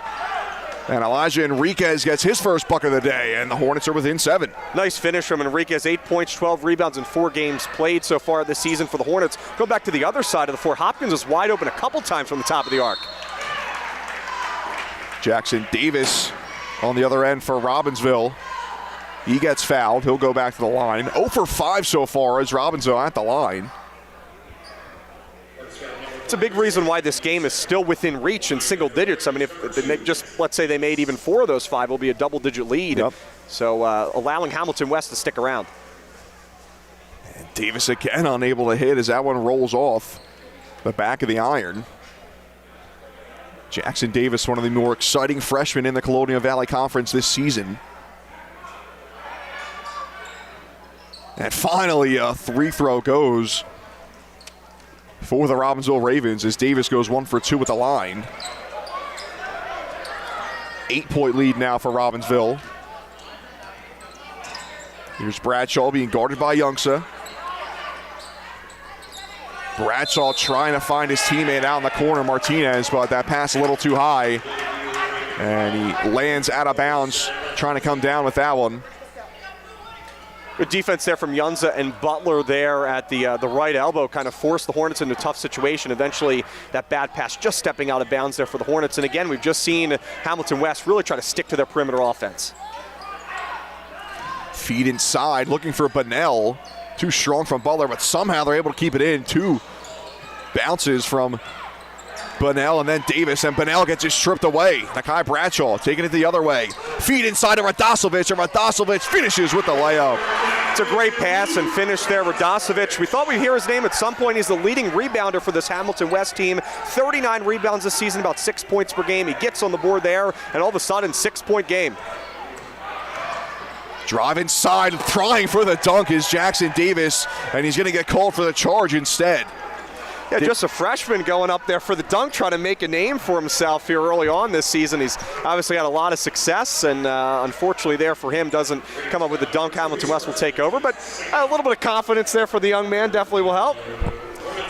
And Elijah Enriquez gets his first bucket of the day, and the Hornets are within 7. Nice finish from Enriquez, 8 points, 12 rebounds in 4 games played so far this season for the Hornets. Go back to the other side of the floor. Hopkins was wide open a couple times from the top of the arc. Jackson Davis on the other end for Robbinsville. He gets fouled. He'll go back to the line. 0 for 5 so far as Robbinsville at the line. It's a big reason why this game is still within reach in single digits. I mean, if they just, let's say they made even 4 of those 5, it'll be a double-digit lead. Yep. So allowing Hamilton West to stick around. And Davis again unable to hit as that one rolls off the back of the iron. Jackson Davis, one of the more exciting freshmen in the Colonial Valley Conference this season. And finally a 3-throw goes for the Robbinsville Ravens as Davis goes 1 for 2 at the line. 8-point lead now for Robbinsville. Here's Bradshaw being guarded by Youngsa. Bradshaw trying to find his teammate out in the corner, Martinez, but that pass a little too high. And he lands out of bounds, trying to come down with that one. Good defense there from Youngsa, and Butler there at the right elbow kind of forced the Hornets into a tough situation. Eventually, that bad pass just stepping out of bounds there for the Hornets. And again, we've just seen Hamilton West really try to stick to their perimeter offense. Feed inside, looking for Bunnell. Too strong from Butler, but somehow they're able to keep it in. 2 bounces from Bunnell and then Davis, and Bunnell gets it stripped away. Nakai Bradshaw taking it the other way. Feed inside to Radosovic, and Radosovic finishes with the layup. It's a great pass and finish there. Radosovic, we thought we'd hear his name at some point. He's the leading rebounder for this Hamilton West team. 39 rebounds this season, about 6 points per game. He gets on the board there, and all of a sudden, 6-point game. Drive inside, trying for the dunk is Jackson Davis, and he's going to get called for the charge instead. Yeah, just a freshman going up there for the dunk, trying to make a name for himself here early on this season. He's obviously had a lot of success, and unfortunately there for him doesn't come up with the dunk. Hamilton West will take over, but a little bit of confidence there for the young man definitely will help.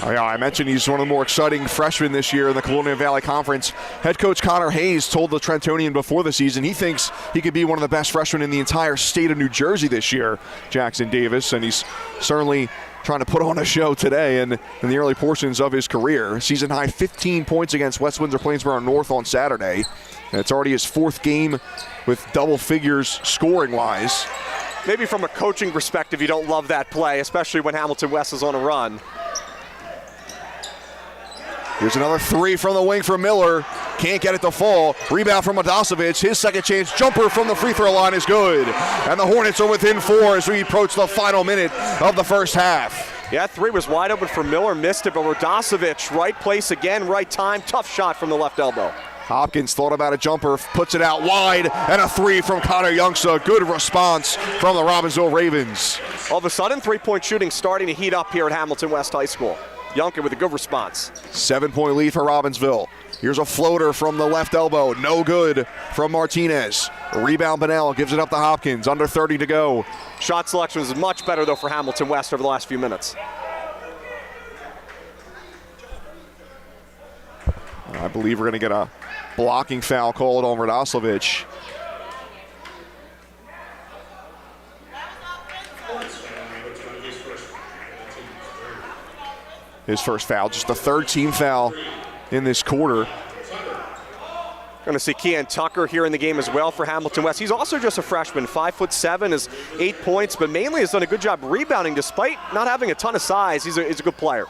Oh, yeah, I mentioned he's one of the more exciting freshmen this year in the Colonial Valley Conference. Head coach Connor Hayes told the Trentonian before the season he thinks he could be one of the best freshmen in the entire state of New Jersey this year, Jackson Davis, and he's certainly trying to put on a show today and in the early portions of his career. Season high 15 points against West Windsor Plainsboro North on Saturday. And it's already his 4th game with double figures scoring-wise. Maybe from a coaching perspective, you don't love that play, especially when Hamilton West is on a run. Here's another 3 from the wing for Miller. Can't get it to fall. Rebound from Radosovic. His second chance jumper from the free throw line is good. And the Hornets are within 4 as we approach the final minute of the first half. Yeah, 3 was wide open for Miller, missed it, but Radosovic, right place again, right time. Tough shot from the left elbow. Hopkins thought about a jumper, puts it out wide, and a 3 from Connor Youngsa. Good response from the Robbinsville Ravens. All of a sudden, 3-point shooting starting to heat up here at Hamilton West High School. Youngkin with a good response. 7-point lead for Robbinsville. Here's a floater from the left elbow. No good from Martinez. Rebound Bunnell gives it up to Hopkins. Under 30 to go. Shot selection is much better, though, for Hamilton West over the last few minutes. I believe we're going to get a blocking foul called on Radosovic. His first foul, just the 3rd team foul in this quarter. Going to see Kean Tucker here in the game as well for Hamilton West. He's also just a freshman, 5'7", is 8 points, but mainly has done a good job rebounding despite not having a ton of size. He's a good player.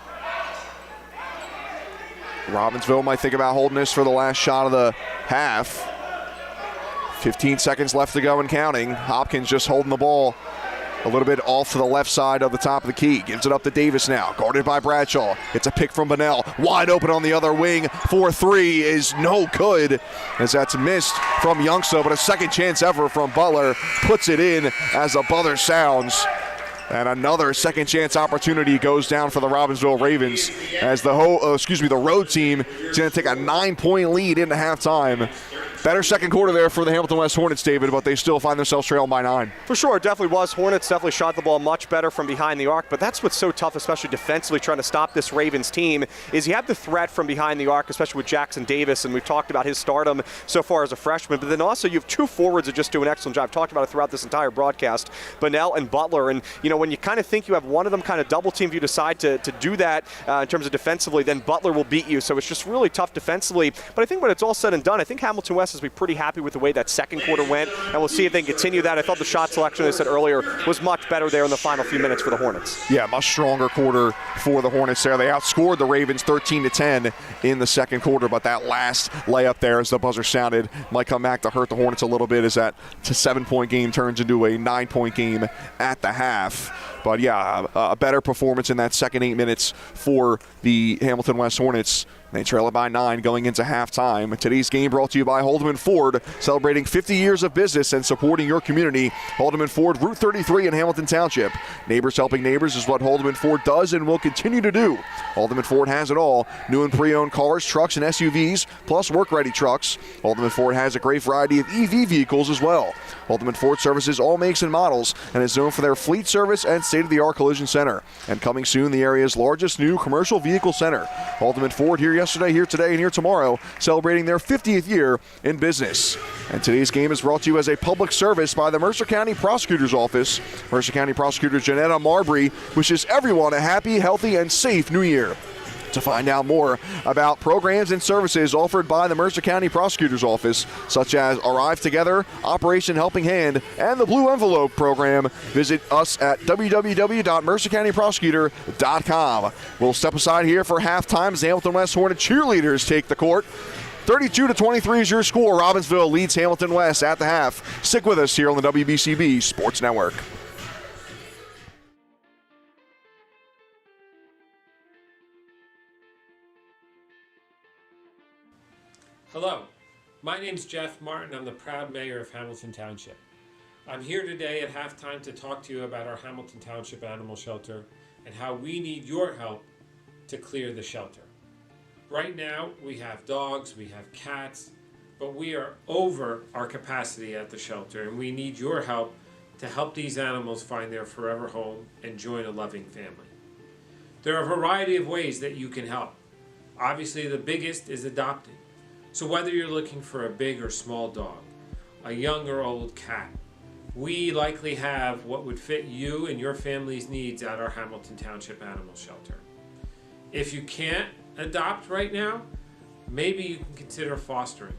Robbinsville might think about holding this for the last shot of the half. 15 seconds left to go and counting. Hopkins just holding the ball a little bit off to the left side of the top of the key. Gives it up to Davis now, guarded by Bradshaw. It's a pick from Bunnell, wide open on the other wing. 4-3 is no good as that's missed from Youngsa, but a second chance ever from Butler puts it in as the buzzer sounds. And another second chance opportunity goes down for the Robbinsville Ravens as the road team is going to take a 9-point lead into halftime. Better second quarter there for the Hamilton West Hornets, David, but they still find themselves trailing by 9. For sure, it definitely was. Hornets definitely shot the ball much better from behind the arc, but that's what's so tough, especially defensively trying to stop this Ravens team, is you have the threat from behind the arc, especially with Jackson Davis, and we've talked about his stardom so far as a freshman, but then also you have 2 forwards that just do an excellent job. I've talked about it throughout this entire broadcast, Bunnell and Butler, and when you kind of think you have one of them kind of double team, if you decide to do that in terms of defensively, then Butler will beat you, so it's just really tough defensively. But I think when it's all said and done, I think Hamilton West has been pretty happy with the way that second quarter went, and we'll see if they can continue that. I thought the shot selection, as I said earlier, was much better there in the final few minutes for the Hornets. Yeah, much stronger quarter for the Hornets there. They outscored the Ravens 13-10 in the second quarter, but that last layup there as the buzzer sounded might come back to hurt the Hornets a little bit as that 7-point game turns into a 9-point game at the half. But yeah, a better performance in that second 8 minutes for the Hamilton West Hornets. They trail it by 9 going into halftime. Today's game brought to you by Haldeman Ford, celebrating 50 years of business and supporting your community. Haldeman Ford, Route 33 in Hamilton Township. Neighbors helping neighbors is what Haldeman Ford does and will continue to do. Haldeman Ford has it all. New and pre-owned cars, trucks, and SUVs, plus work-ready trucks. Haldeman Ford has a great variety of EV vehicles as well. Haldeman Ford services all makes and models and is known for their fleet service and state-of-the-art collision center. And coming soon, the area's largest new commercial vehicle center. Haldeman Ford here yesterday, here today, and here tomorrow, celebrating their 50th year in business. And today's game is brought to you as a public service by the Mercer County Prosecutor's Office. Mercer County Prosecutor Janetta Marbury wishes everyone a happy, healthy, and safe New Year. To find out more about programs and services offered by the Mercer County Prosecutor's Office, such as Arrive Together, Operation Helping Hand, and the Blue Envelope program, visit us at www.mercercountyprosecutor.com. We'll step aside here for halftime as Hamilton West Hornet cheerleaders take the court. 32-23 is your score. Robbinsville leads Hamilton West at the half. Stick with us here on the WBCB Sports Network. Hello, my name's Jeff Martin. I'm the proud mayor of Hamilton Township. I'm here today at halftime to talk to you about our Hamilton Township Animal Shelter and how we need your help to clear the shelter. Right now, we have dogs, we have cats, but we are over our capacity at the shelter, and we need your help to help these animals find their forever home and join a loving family. There are a variety of ways that you can help. Obviously, the biggest is adopting. So whether you're looking for a big or small dog, a young or old cat, we likely have what would fit you and your family's needs at our Hamilton Township Animal Shelter. If you can't adopt right now, maybe you can consider fostering.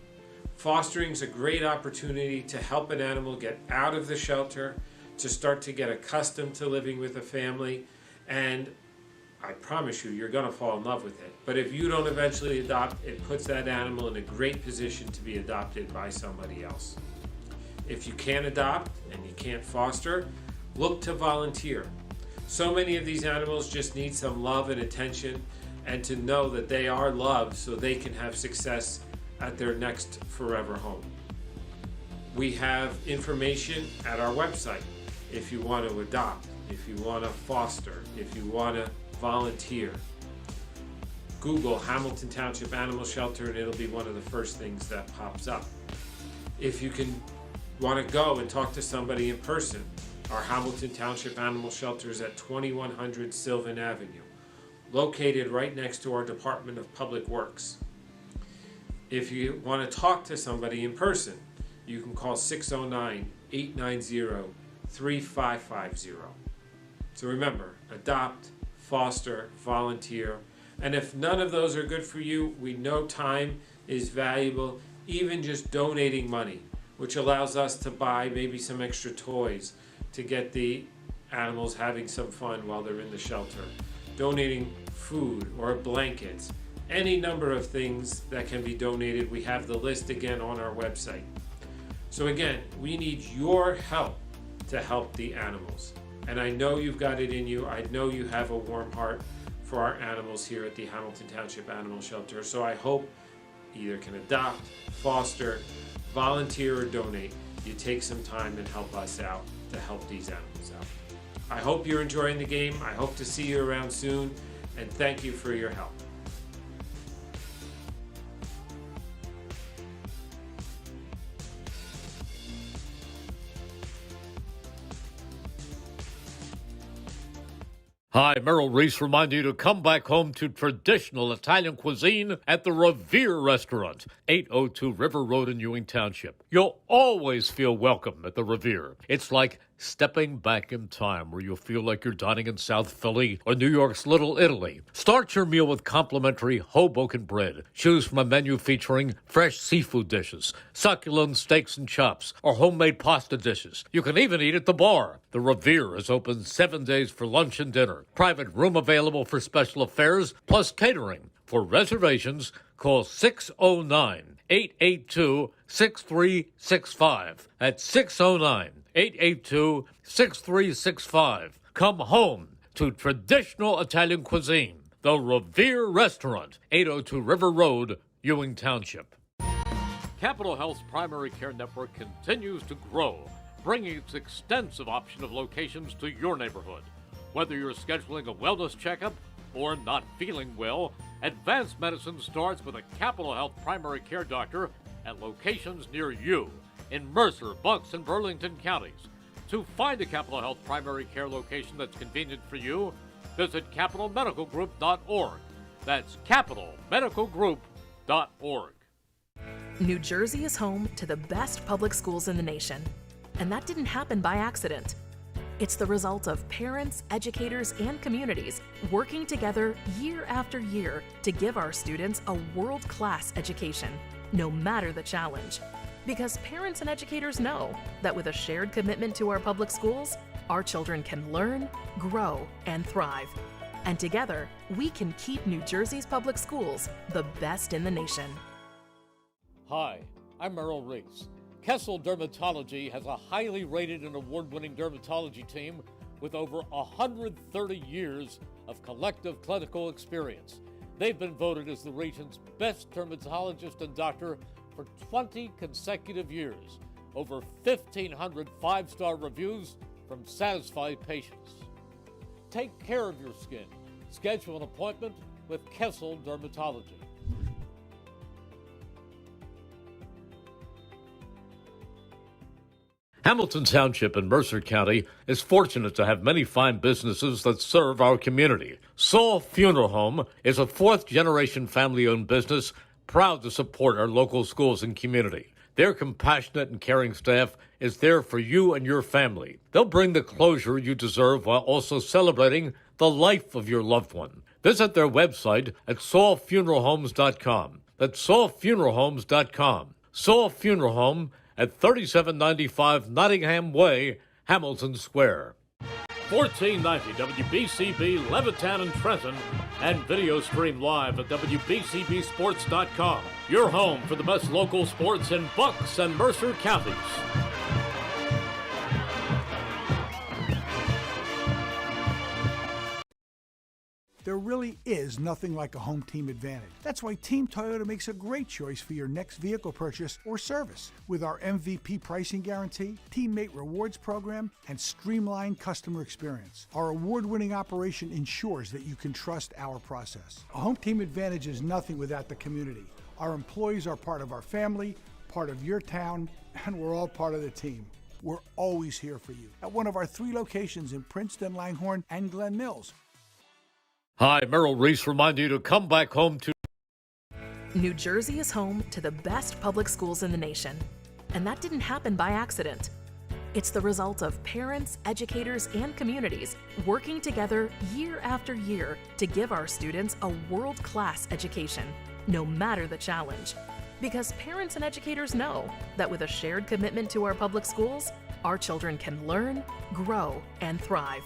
Fostering is a great opportunity to help an animal get out of the shelter, to start to get accustomed to living with a family, and I promise you, you're going to fall in love with it. But if you don't eventually adopt, it puts that animal in a great position to be adopted by somebody else. If you can't adopt and you can't foster, look to volunteer. So many of these animals just need some love and attention, and to know that they are loved so they can have success at their next forever home. We have information at our website if you want to adopt, if you want to foster, if you want to volunteer. Google Hamilton Township Animal Shelter and it'll be one of the first things that pops up. If you want to go and talk to somebody in person, our Hamilton Township Animal Shelter is at 2100 Sylvan Avenue, located right next to our Department of Public Works. If you want to talk to somebody in person, you can call 609-890-3550. So remember, adopt, foster, volunteer, and if none of those are good for you, we know time is valuable, even just donating money, which allows us to buy maybe some extra toys to get the animals having some fun while they're in the shelter. Donating food or blankets, any number of things that can be donated. We have the list again on our website. So again, we need your help to help the animals. And I know you've got it in you. I know you have a warm heart for our animals here at the Hamilton Township Animal Shelter. So I hope either can adopt, foster, volunteer, or donate. You take some time and help us out to help these animals out. I hope you're enjoying the game. I hope to see you around soon. And thank you for your help. Hi, Merrill Reese reminding you to come back home to traditional Italian cuisine at the Revere Restaurant, 802 River Road in Ewing Township. You'll always feel welcome at the Revere. It's like stepping back in time where you'll feel like you're dining in South Philly or New York's Little Italy. Start your meal with complimentary Hoboken bread. Choose from a menu featuring fresh seafood dishes, succulent steaks and chops, or homemade pasta dishes. You can even eat at the bar. The Revere is open 7 days for lunch and dinner. Private room available for special affairs, plus catering. For reservations, call 609-882-6365. That's 609-882-6365. Come home to traditional Italian cuisine. The Revere Restaurant, 802 River Road, Ewing Township. Capital Health's primary care network continues to grow, bringing its extensive option of locations to your neighborhood. Whether you're scheduling a wellness checkup or not feeling well, advanced medicine starts with a Capital Health primary care doctor at locations near you in Mercer, Bucks, and Burlington counties. To find a Capital Health primary care location that's convenient for you, visit capitalmedicalgroup.org. That's capitalmedicalgroup.org. New Jersey is home to the best public schools in the nation. And that didn't happen by accident. It's the result of parents, educators, and communities working together year after year to give our students a world-class education, no matter the challenge. Because parents and educators know that with a shared commitment to our public schools, our children can learn, grow, and thrive. And together, we can keep New Jersey's public schools the best in the nation. Hi, I'm Merrill Reese. Kessel Dermatology has a highly rated and award-winning dermatology team with over 130 years of collective clinical experience. They've been voted as the region's best dermatologist and doctor for 20 consecutive years. Over 1,500 five-star reviews from satisfied patients. Take care of your skin. Schedule an appointment with Kessel Dermatology. Hamilton Township in Mercer County is fortunate to have many fine businesses that serve our community. Saul Funeral Home is a fourth-generation family-owned business proud to support our local schools and community. Their compassionate and caring staff is there for you and your family. They'll bring the closure you deserve while also celebrating the life of your loved one. Visit their website at saulfuneralhomes.com. That's saulfuneralhomes.com. Saul Funeral Home at 3795 Nottingham Way, Hamilton Square. 1490 WBCB Levittown and Trenton, and video stream live at WBCBSports.com. Your home for the best local sports in Bucks and Mercer counties. There really is nothing like a home team advantage. That's why Team Toyota makes a great choice for your next vehicle purchase or service. With our MVP pricing guarantee, teammate rewards program, and streamlined customer experience, our award-winning operation ensures that you can trust our process. A home team advantage is nothing without the community. Our employees are part of our family, part of your town, and we're all part of the team. We're always here for you at one of our 3 locations in Princeton, Langhorne, and Glen Mills. Hi, Merrill Reese reminding you to come back home to New Jersey is home to the best public schools in the nation. And that didn't happen by accident. It's the result of parents, educators, and communities working together year after year to give our students a world-class education, no matter the challenge. Because parents and educators know that with a shared commitment to our public schools, our children can learn, grow, and thrive.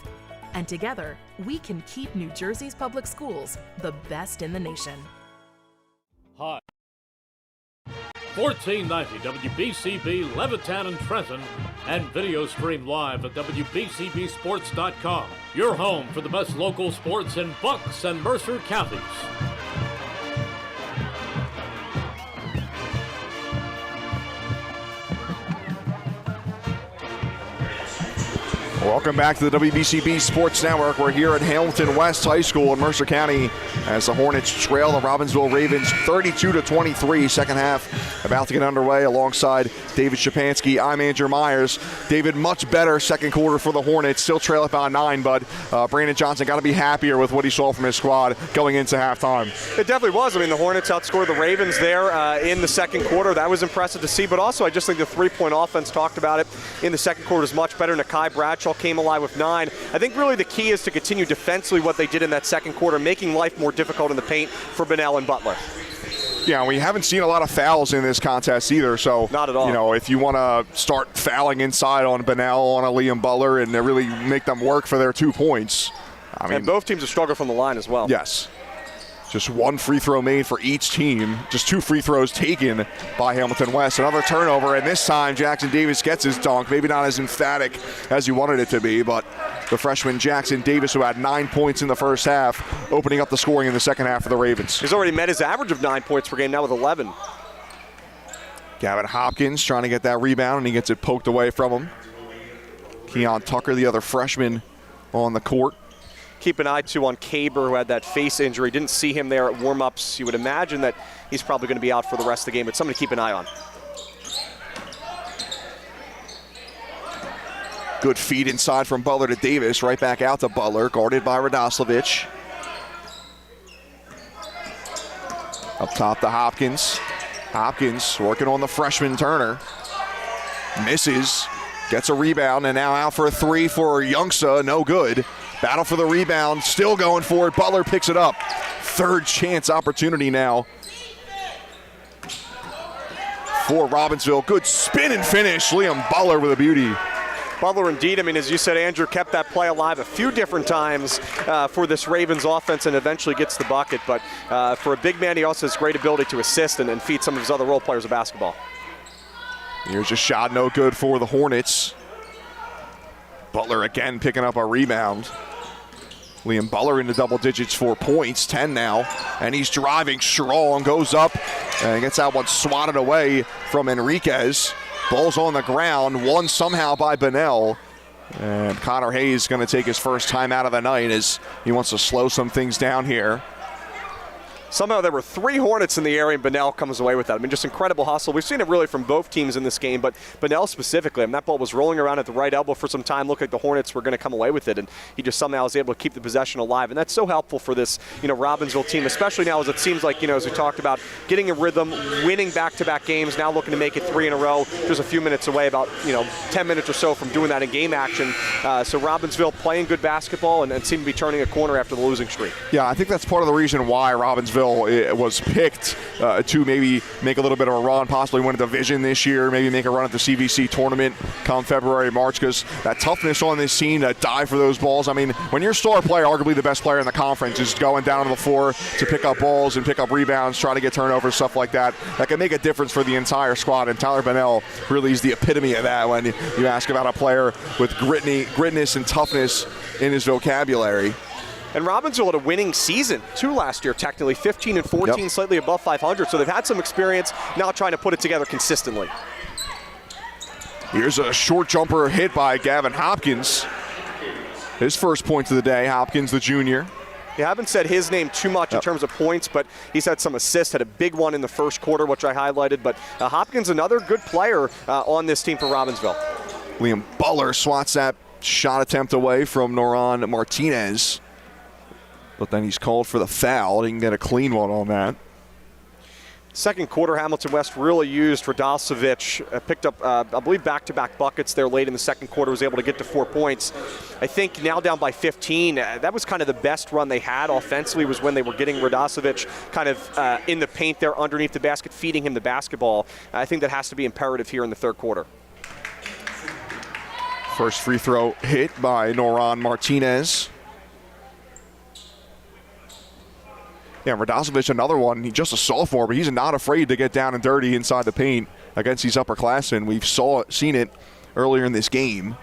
And together, we can keep New Jersey's public schools the best in the nation. Hi. 1490 WBCB Levittown and Trenton, and video stream live at WBCBSports.com. Your home for the best local sports in Bucks and Mercer counties. Welcome back to the WBCB Sports Network. We're here at Hamilton West High School in Mercer County as the Hornets trail the Robbinsville Ravens 32-23. Second half about to get underway alongside David Shapansky. I'm Andrew Myers. David, much better second quarter for the Hornets. Still trail up by 9, but Brandon Johnson got to be happier with what he saw from his squad going into halftime. It definitely was. I mean, the Hornets outscored the Ravens there in the second quarter. That was impressive to see, but also I just think the three-point offense, talked about it in the second quarter, is much better. Nakai Bradshaw came alive with 9. I think really the key is to continue defensively what they did in that second quarter, making life more difficult in the paint for Bunnell and Butler. Yeah, we haven't seen a lot of fouls in this contest either, so not at all. You know, if you want to start fouling inside on Bunnell, on a Liam Butler, and really make them work for their 2 points. I mean, and both teams have struggled from the line as well. Yes. Just 1 free throw made for each team. Just 2 free throws taken by Hamilton West. Another turnover, and this time Jackson Davis gets his dunk. Maybe not as emphatic as you wanted it to be, but the freshman Jackson Davis, who had 9 points in the first half, opening up the scoring in the second half for the Ravens. He's already met his average of 9 points per game, now with 11. Gavin Hopkins trying to get that rebound, and he gets it poked away from him. Keon Tucker, the other freshman on the court. Keep an eye, too, on Caber, who had that face injury. Didn't see him there at warm-ups. You would imagine that he's probably going to be out for the rest of the game, but something to keep an eye on. Good feed inside from Butler to Davis. Right back out to Butler, guarded by Radoslavich. Up top to Hopkins. Hopkins working on the freshman Turner. Misses. Gets a rebound, and now out for a three for Youngsa. No good. Battle for the rebound. Still going for it. Butler picks it up. Third chance opportunity now for Robbinsville. Good spin and finish. Liam Butler with a beauty. Butler indeed, I mean, as you said, Andrew, kept that play alive a few different times for this Ravens offense and eventually gets the bucket. But for a big man, he also has great ability to assist and feed some of his other role players of basketball. Here's a shot, no good for the Hornets. Butler again picking up a rebound. Liam Butler into double digits, 4 points, 10 now. And he's driving strong, goes up and gets that one swatted away from Enriquez. Ball's on the ground, won somehow by Bunnell. And Connor Hayes going to take his first time out of the night as he wants to slow some things down here. Somehow there were 3 Hornets in the area, and Bunnell comes away with that. I mean, just incredible hustle. We've seen it really from both teams in this game, but Bunnell specifically, I mean, that ball was rolling around at the right elbow for some time. Looked like the Hornets were going to come away with it, and he just somehow was able to keep the possession alive. And that's so helpful for this, Robbinsville team, especially now as it seems like, as we talked about, getting a rhythm, winning back-to-back games, now looking to make it 3 in a row. Just a few minutes away, about 10 minutes or so from doing that in game action. So Robbinsville playing good basketball and seem to be turning a corner after the losing streak. Yeah, I think that's part of the reason why Robbinsville was picked to maybe make a little bit of a run, possibly win a division this year, maybe make a run at the CVC tournament come February, March, because that toughness on this team to dive for those balls. I mean, when your star player, arguably the best player in the conference, is going down on the floor to pick up balls and pick up rebounds, try to get turnovers, stuff like that, that can make a difference for the entire squad. And Tyler Bunnell really is the epitome of that when you ask about a player with gritness and toughness in his vocabulary. And Robbinsville had a winning season, too, last year, technically. 15-14, Yep. Slightly above 500. So they've had some experience, now trying to put it together consistently. Here's a short jumper hit by Gavin Hopkins. His first point of the day, Hopkins, the junior. You haven't said his name too much in terms of points, but he's had some assists, had a big one in the first quarter, which I highlighted. But Hopkins, another good player on this team for Robbinsville. Liam Butler swats that shot attempt away from Noran Martinez. But then he's called for the foul. He can get a clean one on that. Second quarter, Hamilton West really used Radosevich, picked up, I believe, back-to-back buckets there late in the second quarter, was able to get to 4 points. I think now down by 15, that was kind of the best run they had offensively, was when they were getting Radosevich kind of in the paint there underneath the basket, feeding him the basketball. I think that has to be imperative here in the third quarter. First free throw hit by Noran Martinez. Yeah, Radosevich, another one. He's just a sophomore, but he's not afraid to get down and dirty inside the paint against these upperclassmen. We've seen it earlier in this game.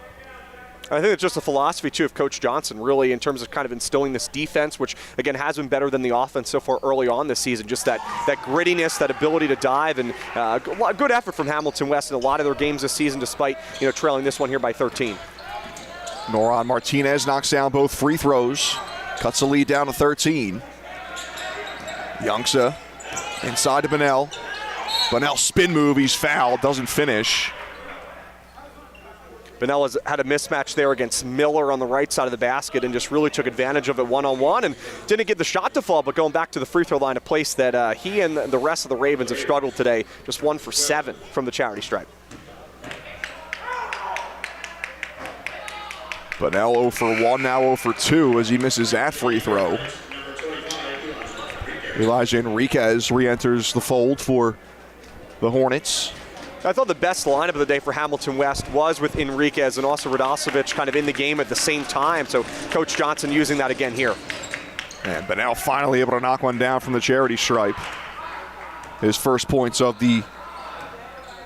I think it's just a philosophy, too, of Coach Johnson, really, in terms of kind of instilling this defense, which, again, has been better than the offense so far early on this season. Just that grittiness, that ability to dive, and good effort from Hamilton West in a lot of their games this season, despite, trailing this one here by 13. Noran Martinez knocks down both free throws, cuts the lead down to 13. Youngsa inside to Bunnell. Bunnell spin move, he's fouled, doesn't finish. Bunnell has had a mismatch there against Miller on the right side of the basket and just really took advantage of it one-on-one and didn't get the shot to fall, but going back to the free throw line, a place that he and the rest of the Ravens have struggled today, just 1 for 7 from the charity stripe. Bunnell 0 for 1, now 0 for 2 as he misses that free throw. Elijah Enriquez re-enters the fold for the Hornets. I thought the best lineup of the day for Hamilton West was with Enriquez and also Radosevich kind of in the game at the same time. So Coach Johnson using that again here. And Bunnell finally able to knock one down from the charity stripe. His first points of the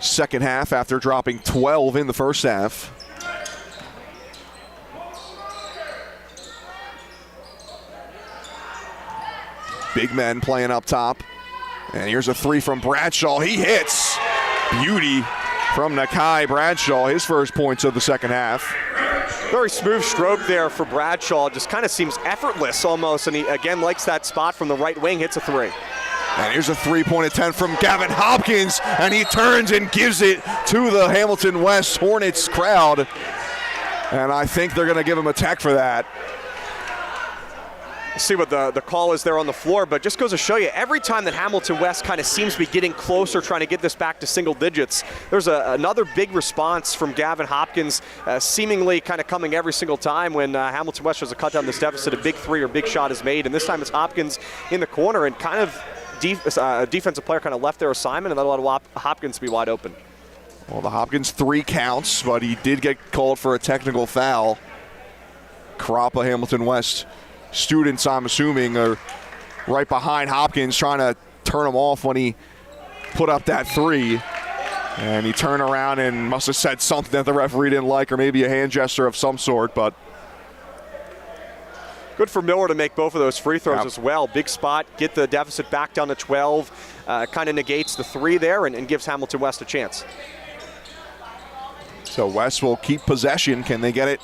second half after dropping 12 in the first half. Big men playing up top. And here's a three from Bradshaw. He hits. Beauty from Nakai Bradshaw, his first points of the second half. Very smooth stroke there for Bradshaw. Just kind of seems effortless almost. And he, again, likes that spot from the right wing, hits a three. And here's a three-point attempt from Gavin Hopkins. And he turns and gives it to the Hamilton West Hornets crowd. And I think they're going to give him a tech for that. See what the call is there on the floor, but just goes to show you, every time that Hamilton West kind of seems to be getting closer, trying to get this back to single digits, there's another big response from Gavin Hopkins, seemingly kind of coming every single time when Hamilton West tries to cut down this deficit, a big three or big shot is made, and this time it's Hopkins in the corner, and kind of defensive player kind of left their assignment and let a lot of Hopkins be wide open. Well, the Hopkins 3 counts, but he did get called for a technical foul. Karapa, Hamilton West students, I'm assuming, are right behind Hopkins trying to turn him off when he put up that 3. And he turned around and must have said something that the referee didn't like, or maybe a hand gesture of some sort, but good for Miller to make both of those free throws as well. Big spot, get the deficit back down to 12, kind of negates the 3 there and gives Hamilton West a chance. So West will keep possession. Can they get it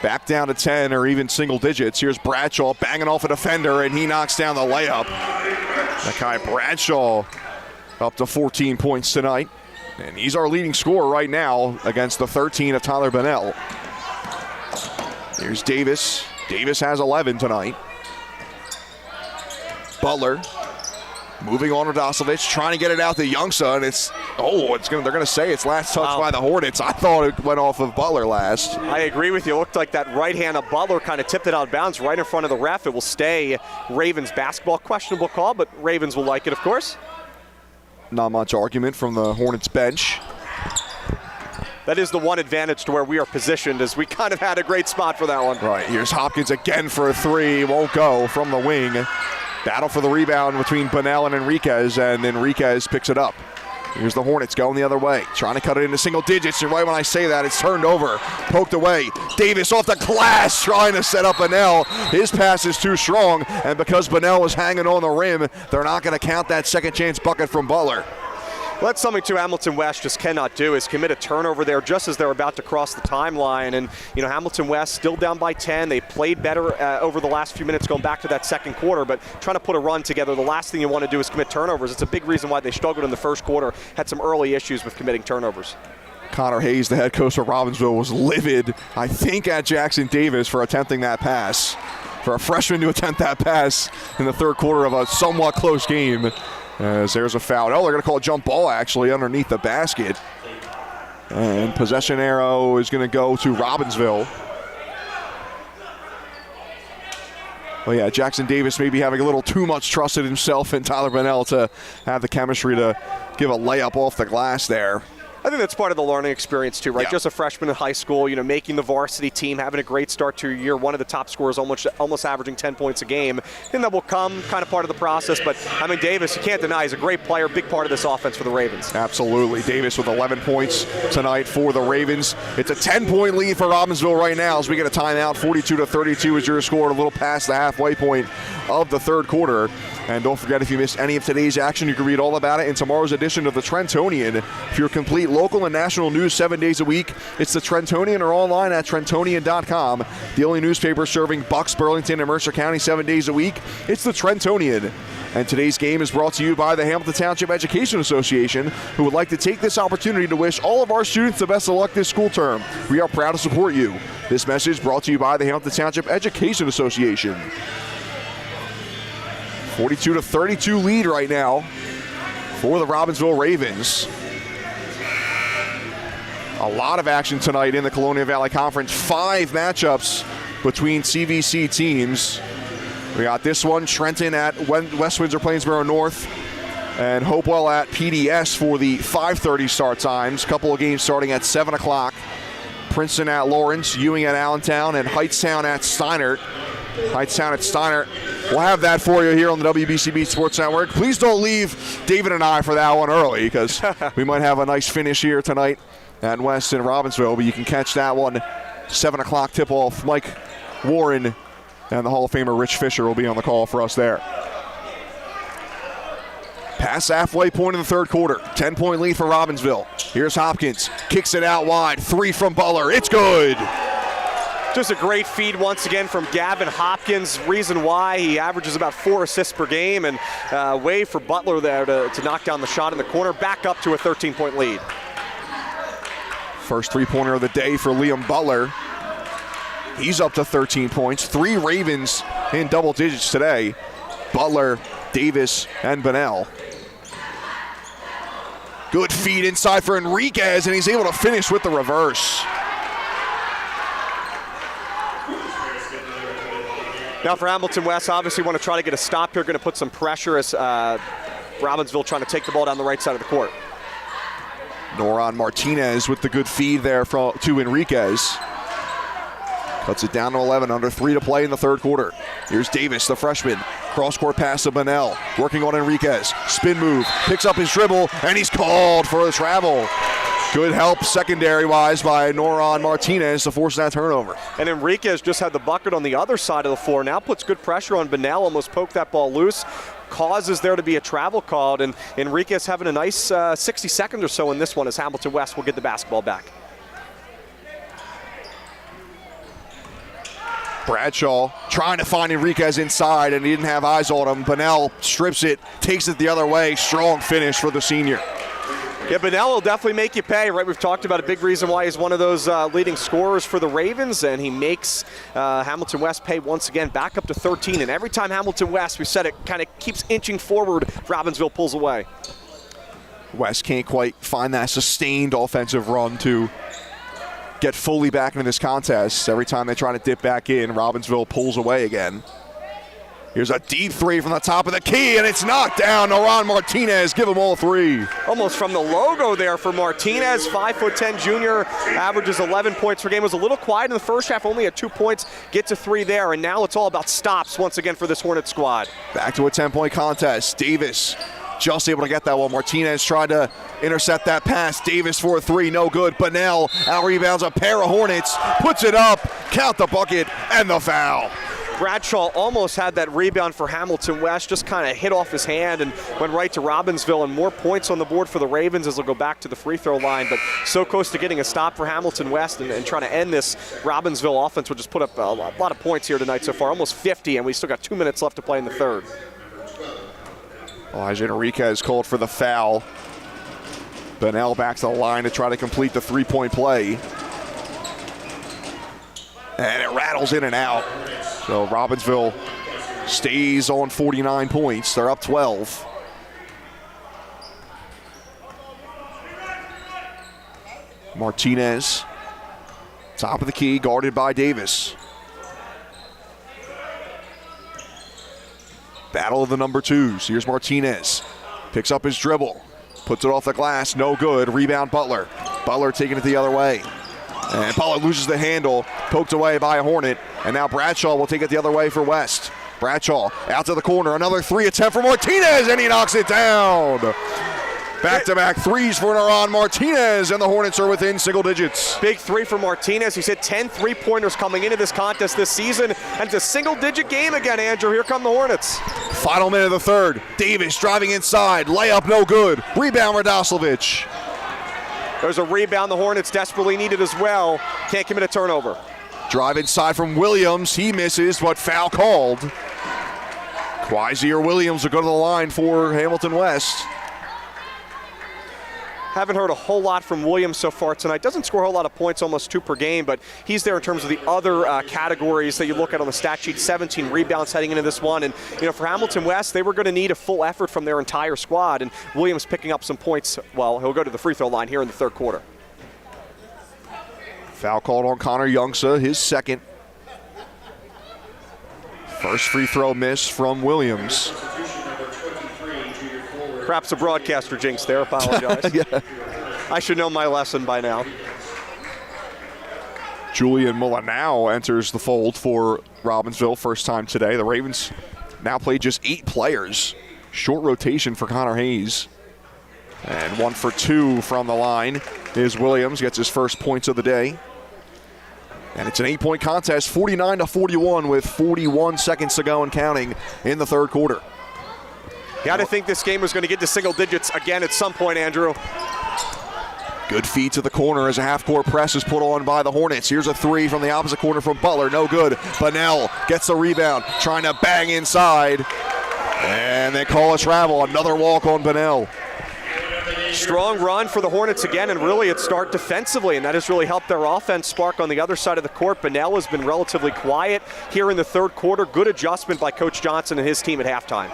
back down to 10 or even single digits? Here's Bradshaw banging off a defender, and he knocks down the layup. Nakai Bradshaw up to 14 points tonight. And he's our leading scorer right now against the 13 of Tyler Bunnell. Here's Davis. Davis has 11 tonight. Butler moving on to Dosovic, trying to get it out to Youngsa, and they're going to say it's last touch by the Hornets. I thought it went off of Butler last. I agree with you. It looked like that right hand of Butler kind of tipped it out of bounds right in front of the ref. It will stay Ravens basketball. Questionable call, but Ravens will like it, of course. Not much argument from the Hornets bench. That is the one advantage to where we are positioned, as we kind of had a great spot for that one. Right, here's Hopkins again for a 3. Won't go from the wing. Battle for the rebound between Bunnell and Enriquez, and Enriquez picks it up. Here's the Hornets going the other way, trying to cut it into single digits, and right when I say that, it's turned over, poked away. Davis off the glass, trying to set up Bunnell. His pass is too strong, and because Bunnell was hanging on the rim, they're not going to count that second chance bucket from Butler. Well, that's something too Hamilton West just cannot do, is commit a turnover there just as they're about to cross the timeline. And, Hamilton West still down by 10. They played better over the last few minutes going back to that second quarter, but trying to put a run together, the last thing you want to do is commit turnovers. It's a big reason why they struggled in the first quarter, had some early issues with committing turnovers. Connor Hayes, the head coach of Robbinsville, was livid, I think, at Jackson Davis for attempting that pass. For a freshman to attempt that pass in the third quarter of a somewhat close game. As there's a foul. Oh, they're going to call a jump ball, actually, underneath the basket. And possession arrow is going to go to Robbinsville. Well, yeah, Jackson Davis maybe having a little too much trust in himself and Tyler Bunnell to have the chemistry to give a layup off the glass there. I think that's part of the learning experience too, right? Yeah. Just a freshman in high school, making the varsity team, having a great start to your year, one of the top scorers, almost averaging 10 points a game. And that will come kind of part of the process. But, Davis, you can't deny, he's a great player, big part of this offense for the Ravens. Absolutely. Davis with 11 points tonight for the Ravens. It's a 10-point lead for Robbinsville right now as we get a timeout. 42-32 is your score, a little past the halfway point of the third quarter. And don't forget, if you missed any of today's action, you can read all about it in tomorrow's edition of the Trentonian. For your complete local and national news 7 days a week, it's the Trentonian or online at Trentonian.com. The only newspaper serving Bucks, Burlington, and Mercer County 7 days a week, it's the Trentonian. And today's game is brought to you by the Hamilton Township Education Association, who would like to take this opportunity to wish all of our students the best of luck this school term. We are proud to support you. This message brought to you by the Hamilton Township Education Association. 42-32 lead right now for the Robbinsville Ravens. A lot of action tonight in the Colonial Valley Conference. 5 matchups between CVC teams. We got this one, Trenton at West Windsor Plainsboro North, and Hopewell at PDS for the 5:30 start times. A couple of games starting at 7 o'clock. Princeton at Lawrence, Ewing at Allentown, and Hightstown at Steinert. Hightstown at Steinert. We'll have that for you here on the WBCB Sports Network. Please don't leave David and I for that one early, because we might have a nice finish here tonight at West in Robbinsville, but you can catch that one 7 o'clock tip-off. Mike Warren and the Hall of Famer Rich Fisher will be on the call for us there. Past halfway point in the third quarter. 10-point lead for Robbinsville. Here's Hopkins. Kicks it out wide. 3 from Butler. It's good. Just a great feed once again from Gavin Hopkins. Reason why he averages about 4 assists per game, and way for Butler there to knock down the shot in the corner. Back up to a 13-point lead. First three-pointer of the day for Liam Butler. He's up to 13 points. 3 Ravens in double digits today. Butler, Davis, and Bunnell. Good feed inside for Enriquez, and he's able to finish with the reverse. Now for Hamilton West, obviously want to try to get a stop here. Going to put some pressure as Robbinsville trying to take the ball down the right side of the court. Noron Martinez with the good feed there to Enriquez. Cuts it down to 11, under 3 to play in the third quarter. Here's Davis, the freshman. Cross-court pass to Bunnell, working on Enriquez. Spin move, picks up his dribble, and he's called for a travel. Good help secondary-wise by Noron Martinez to force that turnover. And Enriquez just had the bucket on the other side of the floor. Now puts good pressure on Bunnell, almost poked that ball loose. Causes there to be a travel called, and Enriquez having a nice 60 seconds or so in this one as Hamilton West will get the basketball back. Bradshaw trying to find Enriquez inside, and he didn't have eyes on him. Bunnell strips it, takes it the other way. Strong finish for the senior. Yeah, Bunnell will definitely make you pay, right? We've talked about a big reason why he's one of those leading scorers for the Ravens, and he makes Hamilton West pay once again, back up to 13. And every time Hamilton West, we said it, kind of keeps inching forward, Robbinsville pulls away. West can't quite find that sustained offensive run to get fully back into this contest. Every time they try to dip back in, Robbinsville pulls away again. Here's a deep three from the top of the key, and it's knocked down. Noron Martinez, give them all three. Almost from the logo there for Martinez, 5'10" junior, averages 11 points per game. Was a little quiet in the first half, only at 2 points, gets a 3 there, and now it's all about stops once again for this Hornet squad. Back to a 10-point contest. Davis just able to get that one. Martinez tried to intercept that pass. Davis for a 3, no good. Bunnell out-rebounds a pair of Hornets, puts it up, count the bucket, and the foul. Bradshaw almost had that rebound for Hamilton West, just kind of hit off his hand and went right to Robbinsville, and more points on the board for the Ravens as they'll go back to the free throw line, but so close to getting a stop for Hamilton West and trying to end this Robbinsville offense, which has put up a lot of points here tonight so far, almost 50, and we still got 2 minutes left to play in the third. Elijah Enriquez called for the foul. Bunnell back to the line to try to complete the 3-point play. And it rattles in and out. So Robbinsville stays on 49 points. They're up 12. Martinez, top of the key, guarded by Davis. Battle of the number 2s. Here's Martinez. Picks up his dribble. Puts it off the glass. No good. Rebound Butler. Butler taking it the other way. And Butler loses the handle. Poked away by a Hornet. And now Bradshaw will take it the other way for West. Bradshaw out to the corner. Another 3 attempt for Martinez, and he knocks it down. Back-to-back threes for Noron Martinez, and the Hornets are within single digits. Big 3 for Martinez. He's hit 10 3-pointers coming into this contest this season, and it's a single-digit game again, Andrew. Here come the Hornets. Final minute of the third. Davis driving inside. Layup no good. Rebound Radoslovic. There's a rebound the Hornets desperately needed as well. Can't commit a turnover. Drive inside from Williams. He misses, but foul called. Quasi or Williams will go to the line for Hamilton West. Haven't heard a whole lot from Williams so far tonight. Doesn't score a whole lot of points, almost 2 per game, but he's there in terms of the other categories that you look at on the stat sheet. 17 rebounds heading into this one. And, you know, for Hamilton West, they were going to need a full effort from their entire squad. And Williams picking up some points. Well, he'll go to the free throw line here in the third quarter. Foul called on Connor Youngsa, his second. First free throw miss from Williams. Perhaps a broadcaster jinx there, apologize. Yeah. I should know my lesson by now. Julian Milanow enters the fold for Robbinsville, first time today. The Ravens now play just 8 players. Short rotation for Connor Hayes. And 1 for 2 from the line is Williams, gets his first points of the day. And it's an 8-point contest, 49-41 with 41 seconds to go and counting in the third quarter. You had to think this game was going to get to single digits again at some point, Andrew. Good feed to the corner as a half-court press is put on by the Hornets. Here's a 3 from the opposite corner from Butler. No good. Bunnell gets the rebound, trying to bang inside. And they call a travel. Another walk on Bunnell. Strong run for the Hornets again, and really it start defensively, and that has really helped their offense spark on the other side of the court. Bunnell has been relatively quiet here in the third quarter. Good adjustment by Coach Johnson and his team at halftime.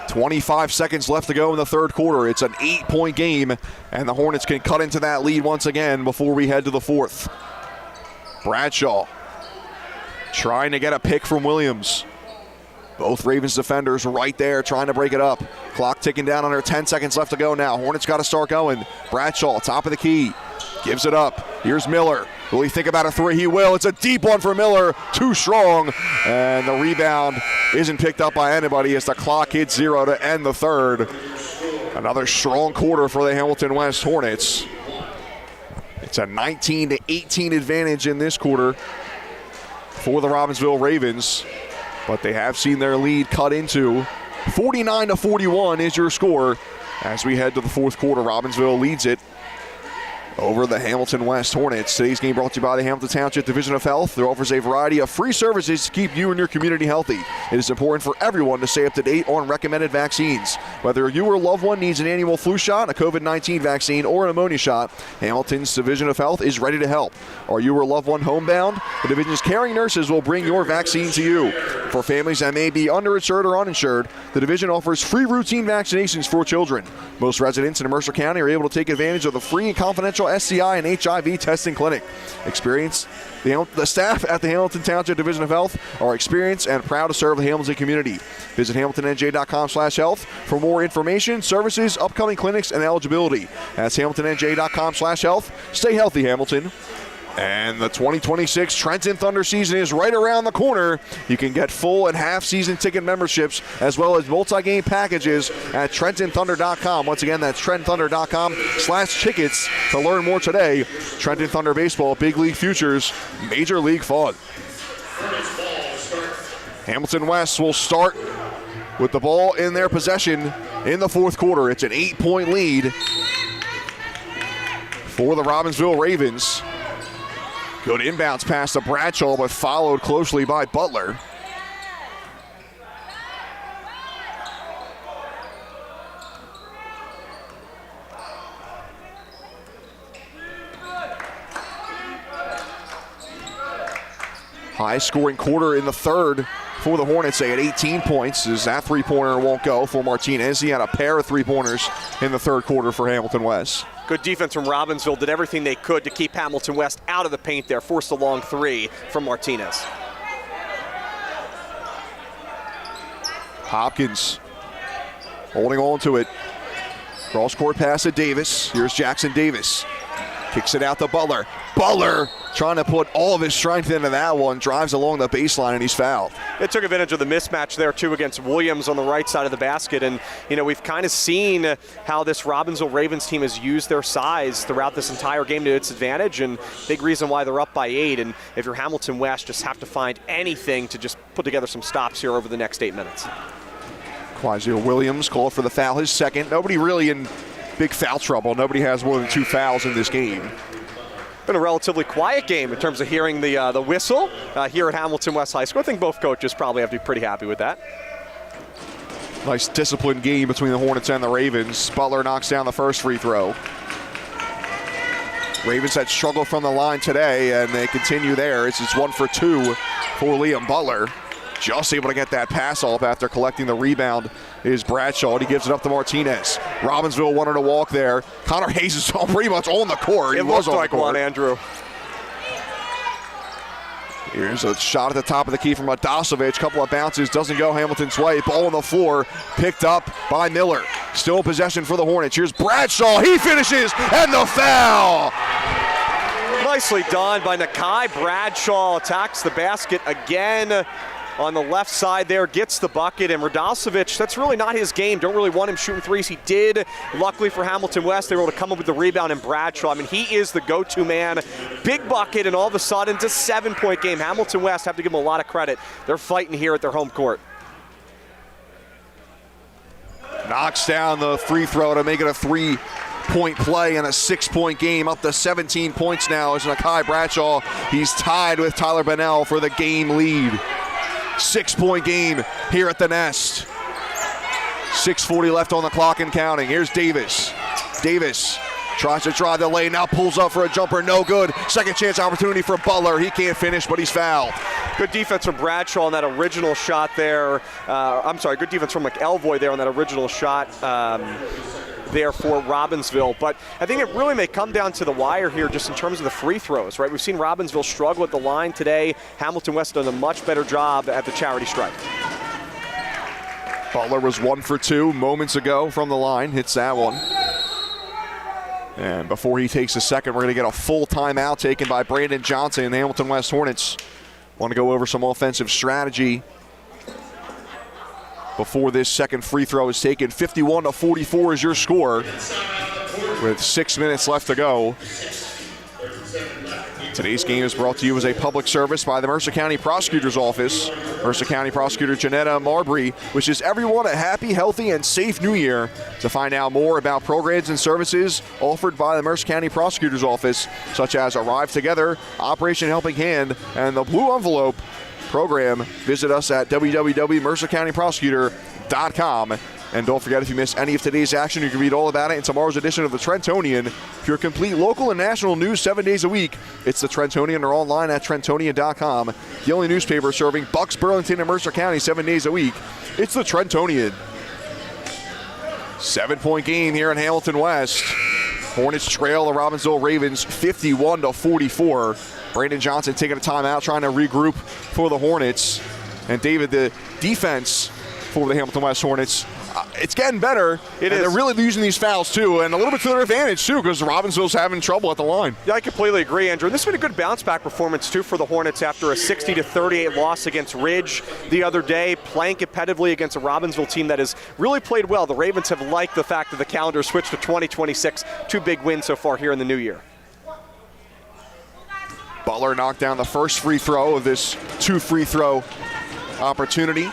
25 seconds left to go in the third quarter. It's an 8-point game, and the Hornets can cut into that lead once again before we head to the fourth. Bradshaw trying to get a pick from Williams. Both Ravens defenders right there trying to break it up. Clock ticking down, under 10 seconds left to go now. Hornets got to start going. Bradshaw, top of the key, gives it up. Here's Miller. Will he think about a three? He will. It's a deep one for Miller. Too strong. And the rebound isn't picked up by anybody as the clock hits 0 to end the third. Another strong quarter for the Hamilton West Hornets. It's a 19-18 advantage in this quarter for the Robbinsville Ravens. But they have seen their lead cut into 49-41 is your score. As we head to the fourth quarter, Robbinsville leads it over the Hamilton West Hornets. Today's game brought to you by the Hamilton Township Division of Health. There offers a variety of free services to keep you and your community healthy. It is important for everyone to stay up to date on recommended vaccines. Whether you or a loved one needs an annual flu shot, a COVID-19 vaccine, or an pneumonia shot, Hamilton's Division of Health is ready to help. Are you or a loved one homebound? The division's caring nurses will bring your vaccine to you. For families that may be underinsured or uninsured, the division offers free routine vaccinations for children. Most residents in Mercer County are able to take advantage of the free and confidential STI and HIV testing clinic. The staff at the Hamilton Township Division of Health are experienced and proud to serve the Hamilton community. Visit hamiltonnj.com/health for more information, services, upcoming clinics, and eligibility. That's hamiltonnj.com/health. Stay healthy, Hamilton. And the 2026 Trenton Thunder season is right around the corner. You can get full and half-season ticket memberships as well as multi-game packages at TrentonThunder.com. Once again, that's TrentonThunder.com/tickets to learn more today. Trenton Thunder Baseball, Big League Futures, Major League Fun. Hamilton West will start with the ball in their possession in the fourth quarter. It's an 8-point lead for the Robbinsville Ravens. Good inbounds pass to Bradshaw, but followed closely by Butler. High-scoring quarter in the third for the Hornets. They had 18 points as that three-pointer won't go for Martinez. He had a pair of three-pointers in the third quarter for Hamilton West. Good defense from Robbinsville, did everything they could to keep Hamilton West out of the paint there. Forced a long three from Martinez. Hopkins holding on to it. Cross-court pass to Davis. Here's Jackson Davis. Kicks it out to Butler. Butler trying to put all of his strength into that one. Drives along the baseline, and he's fouled. It took advantage of the mismatch there, too, against Williams on the right side of the basket. And, we've kind of seen how this Robbinsville Ravens team has used their size throughout this entire game to its advantage, and big reason why they're up by 8. And if you're Hamilton West, just have to find anything to just put together some stops here over the next 8 minutes. Quazio Williams called for the foul, his second. Nobody really in big foul trouble. Nobody has more than 2 fouls in this game. Been a relatively quiet game in terms of hearing the whistle here at Hamilton West High School. I think both coaches probably have to be pretty happy with that. Nice disciplined game between the Hornets and the Ravens. Butler knocks down the first free throw. Ravens had struggled from the line today, and they continue there. It's 1 for 2 for Liam Butler. Just able to get that pass off after collecting the rebound is Bradshaw, and he gives it up to Martinez. Robbinsville wanted to walk there. Connor Hayes is pretty much on the court. It looks like one, Andrew. Here's a shot at the top of the key from Adasovic. Couple of bounces, doesn't go Hamilton's way. Ball on the floor, picked up by Miller. Still possession for the Hornets. Here's Bradshaw. He finishes, and the foul. Nicely done by Nakai. Bradshaw attacks the basket again on the left side there, gets the bucket, and Radosovic, that's really not his game. Don't really want him shooting threes. He did. Luckily for Hamilton West, they were able to come up with the rebound, and Bradshaw, he is the go-to man. Big bucket, and all of a sudden, it's a 7-point game. Hamilton West, have to give them a lot of credit. They're fighting here at their home court. Knocks down the free throw to make it a 3-point play and a 6-point game. Up to 17 points now is Nakai Bradshaw. He's tied with Tyler Bunnell for the game lead. 6-point game here at the Nest. 6:40 left on the clock and counting. Here's Davis. Davis tries to drive the lane, now pulls up for a jumper, no good. Second chance opportunity for Butler. He can't finish, but he's fouled. Good defense from Bradshaw on that original shot there. Good defense from McElvoy there on that original shot there for Robbinsville. But I think it really may come down to the wire here just in terms of the free throws, right? We've seen Robbinsville struggle at the line today. Hamilton West done a much better job at the charity stripe. Butler was 1 for 2 moments ago from the line, hits that one. And before he takes a second, we're going to get a full timeout taken by Brandon Johnson and the Hamilton West Hornets. Want to go over some offensive strategy before this second free throw is taken. 51-44 is your score with 6 minutes left to go. Today's game is brought to you as a public service by the Mercer County Prosecutor's Office. Mercer County Prosecutor Janetta Marbury wishes everyone a happy, healthy, and safe new year. To find out more about programs and services offered by the Mercer County Prosecutor's Office, such as Arrive Together, Operation Helping Hand, and the Blue Envelope program, visit us at www.mercercountyprosecutor.com. And don't forget, if you miss any of today's action, you can read all about it in tomorrow's edition of the Trentonian. For your complete local and national news 7 days a week, it's the Trentonian or online at Trentonian.com. The only newspaper serving Bucks, Burlington, and Mercer County 7 days a week. It's the Trentonian. 7-point game here in Hamilton West. Hornets trail the Robbinsville Ravens 51-44. Brandon Johnson taking a timeout, trying to regroup for the Hornets. And David, the defense for the Hamilton West Hornets, it's getting better. They're really using these fouls, too, and a little bit to their advantage, too, because Robbinsville's having trouble at the line. Yeah, I completely agree, Andrew. This has been a good bounce-back performance, too, for the Hornets after a 60-38 loss against Ridge the other day, playing competitively against a Robbinsville team that has really played well. The Ravens have liked the fact that the calendar switched to 2026. 2 big wins so far here in the new year. Butler knocked down the first free throw of this 2 free throw opportunity.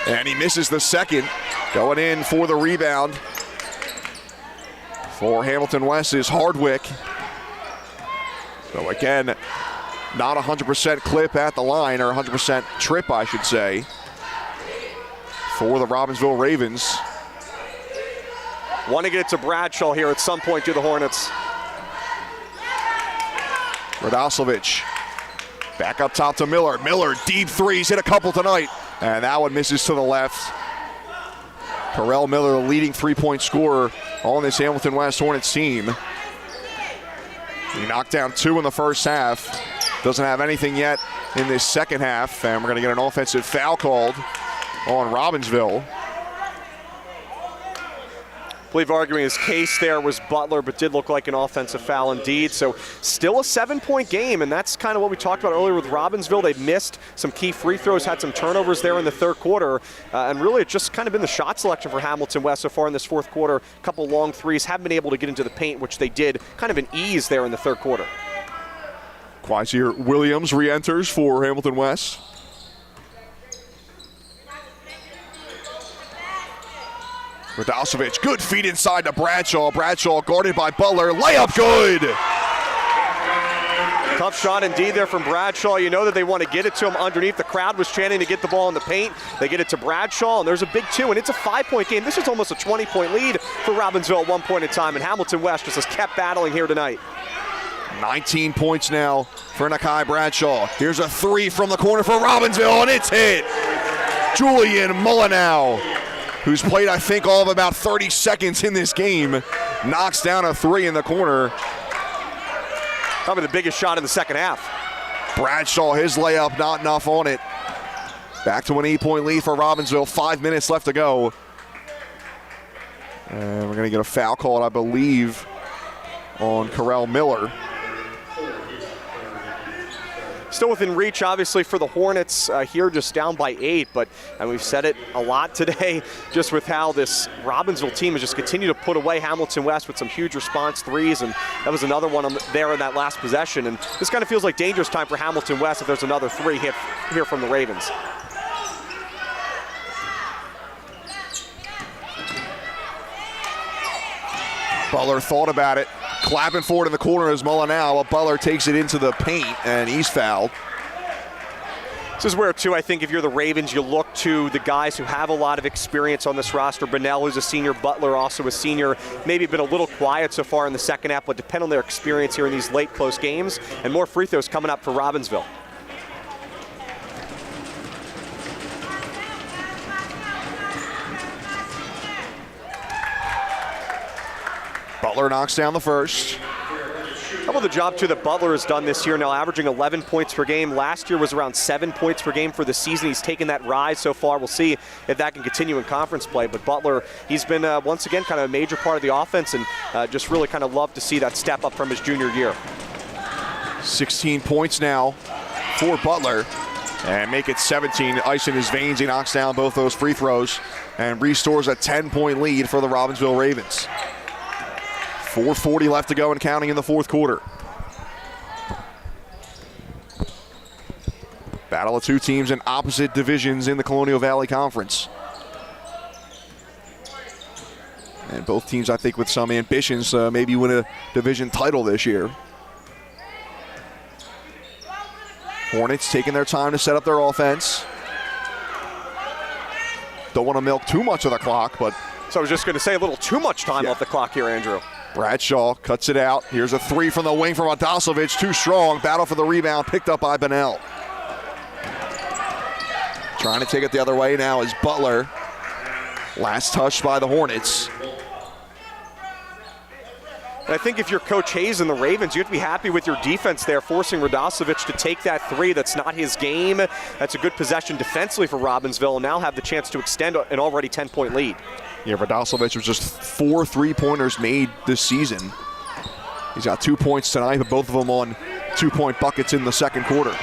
And he misses the second. Going in for the rebound for Hamilton West is Hardwick. So again, not 100% clip at the line, or 100% trip, I should say, for the Robbinsville Ravens. Want to get it to Bradshaw here at some point to the Hornets. Radoslovic back up top to Miller. Miller, deep threes, hit a couple tonight. And that one misses to the left. Terrell Miller, the leading 3-point scorer on this Hamilton West Hornets team. He knocked down 2 in the first half. Doesn't have anything yet in this second half. And we're going to get an offensive foul called on Robbinsville. I believe arguing his case there was Butler, but did look like an offensive foul indeed. So still a 7-point game, and that's kind of what we talked about earlier with Robbinsville. They've missed some key free throws, had some turnovers there in the third quarter, and really it's just kind of been the shot selection for Hamilton West so far in this fourth quarter. A couple long threes, haven't been able to get into the paint, which they did kind of an ease there in the third quarter. Quasier Williams re-enters for Hamilton West. Radoslovic, good feed inside to Bradshaw. Bradshaw guarded by Butler. Layup good. Tough shot indeed there from Bradshaw. You know that they want to get it to him underneath. The crowd was chanting to get the ball in the paint. They get it to Bradshaw, and there's a big 2, and it's a 5-point game. This is almost a 20-point lead for Robbinsville at one point in time, and Hamilton West just has kept battling here tonight. 19 points now for Nakai Bradshaw. Here's a 3 from the corner for Robbinsville, and it's hit. Julian Mullinow, who's played, I think, all of about 30 seconds in this game, knocks down a 3 in the corner. Probably the biggest shot in the second half. Bradshaw, his layup, not enough on it. Back to an 8-point lead for Robbinsville. 5 minutes left to go. And we're going to get a foul called, I believe, on Terrell Miller. Still within reach, obviously, for the Hornets here, just down by 8. But, and we've said it a lot today, just with how this Robbinsville team has just continued to put away Hamilton West with some huge response threes. And that was another one there in that last possession. And this kind of feels like dangerous time for Hamilton West if there's another 3 hit here from the Ravens. Butler thought about it. Clapping forward in the corner is Mullinow. Butler takes it into the paint, and he's fouled. This is where, too, I think if you're the Ravens, you look to the guys who have a lot of experience on this roster. Bunnell, who's a senior, Butler, also a senior, maybe been a little quiet so far in the second half, but depend on their experience here in these late, close games. And more free throws coming up for Robbinsville. Butler knocks down the first. How about the job, too, that Butler has done this year now, averaging 11 points per game. Last year was around 7 points per game for the season. He's taken that rise so far. We'll see if that can continue in conference play. But Butler, he's been, once again, kind of a major part of the offense, and just really kind of love to see that step up from his junior year. 16 points now for Butler. And make it 17. Ice in his veins. He knocks down both those free throws and restores a 10-point lead for the Robbinsville Ravens. 4:40 left to go and counting in the fourth quarter. Battle of two teams in opposite divisions in the Colonial Valley Conference. And both teams, I think, with some ambitions, maybe win a division title this year. Hornets taking their time to set up their offense. Don't want to milk too much of the clock, but... So I was just going to say a little too much time off the clock here, Andrew. Bradshaw cuts it out. Here's a three from the wing from Adasovich. Too strong. Battle for the rebound. Picked up by Bunnell. Trying to take it the other way now is Butler. Last touch by the Hornets. And I think if you're Coach Hayes and the Ravens, you have to be happy with your defense there, forcing Radosevich to take that three. That's not his game. That's a good possession defensively for Robbinsville, and now have the chance to extend an already 10-point lead. Yeah, Radosevich was just 4 3-pointers made this season. He's got 2 points tonight, but both of them on 2-point buckets in the second quarter.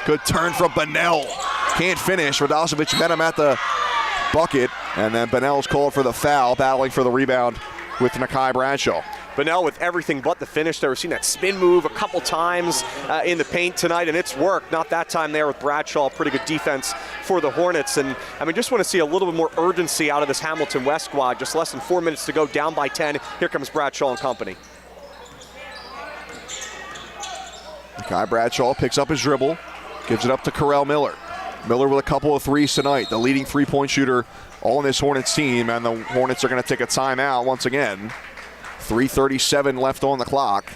Good turn from Bunnell. Can't finish. Radosevich met him at the bucket, and then Bunnell's called for the foul, battling for the rebound with Nakai Bradshaw. Bunnell with everything but the finish there. We've seen that spin move a couple times in the paint tonight, and it's worked. Not that time there with Bradshaw. Pretty good defense for the Hornets. And, I mean, just want to see a little bit more urgency out of this Hamilton West squad. Just less than 4 minutes to go, down by 10. Here comes Bradshaw and company. Kai Bradshaw picks up his dribble, gives it up to Carell Miller. Miller with a couple of threes tonight, the leading three-point shooter on this Hornets team, and the Hornets are going to take a timeout once again. 3:37 left on the clock.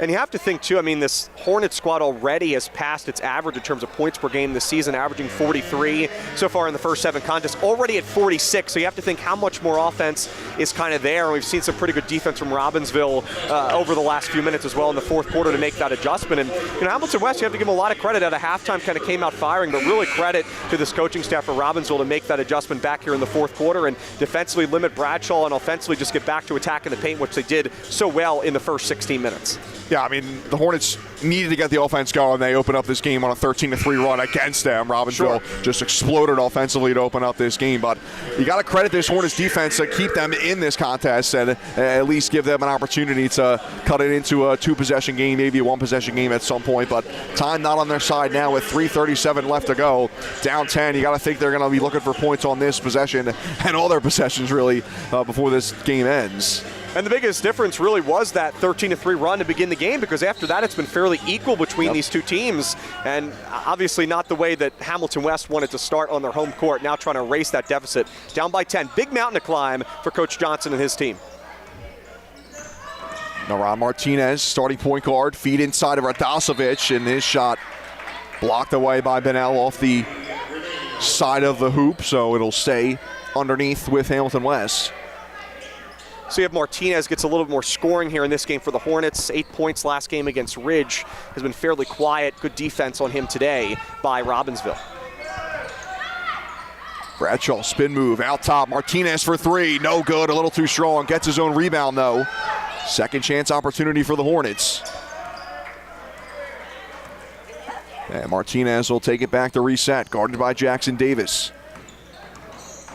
And you have to think, too, I mean, this Hornets squad already has passed its average in terms of points per game this season, averaging 43 so far in the first 7 contests, already at 46. So you have to think how much more offense is kind of there. And we've seen some pretty good defense from Robbinsville over the last few minutes as well in the fourth quarter to make that adjustment. And, you know, Hamilton West, you have to give them a lot of credit. At a halftime, kind of came out firing, but really credit to this coaching staff for Robbinsville to make that adjustment back here in the fourth quarter and defensively limit Bradshaw and offensively just get back to attacking the paint, which they did so well in the first 16 minutes. Yeah, I mean, the Hornets needed to get the offense going. They opened up this game on a 13-3 run against them. Robbinsville just exploded offensively to open up this game. But you got to credit this Hornets defense to keep them in this contest and at least give them an opportunity to cut it into a 2-possession game, maybe a 1-possession game at some point. But time not on their side now with 3:37 left to go. Down 10. You got to think they're going to be looking for points on this possession and all their possessions really before this game ends. And the biggest difference really was that 13-3 run to begin the game, because after that it's been fairly equal between these two teams, and obviously not the way that Hamilton West wanted to start on their home court, now trying to erase that deficit. Down by 10. Big mountain to climb for Coach Johnson and his team. Naran Martinez, starting point guard, feed inside of Radosevich, and his shot blocked away by Bunnell off the side of the hoop, so it'll stay underneath with Hamilton West. So you have Martinez gets a little bit more scoring here in this game for the Hornets. 8 points last game against Ridge. Has been fairly quiet. Good defense on him today by Robbinsville. Bradshaw spin move out top. Martinez for 3. No good. A little too strong. Gets his own rebound though. Second chance opportunity for the Hornets. And Martinez will take it back to reset. Guarded by Jackson Davis.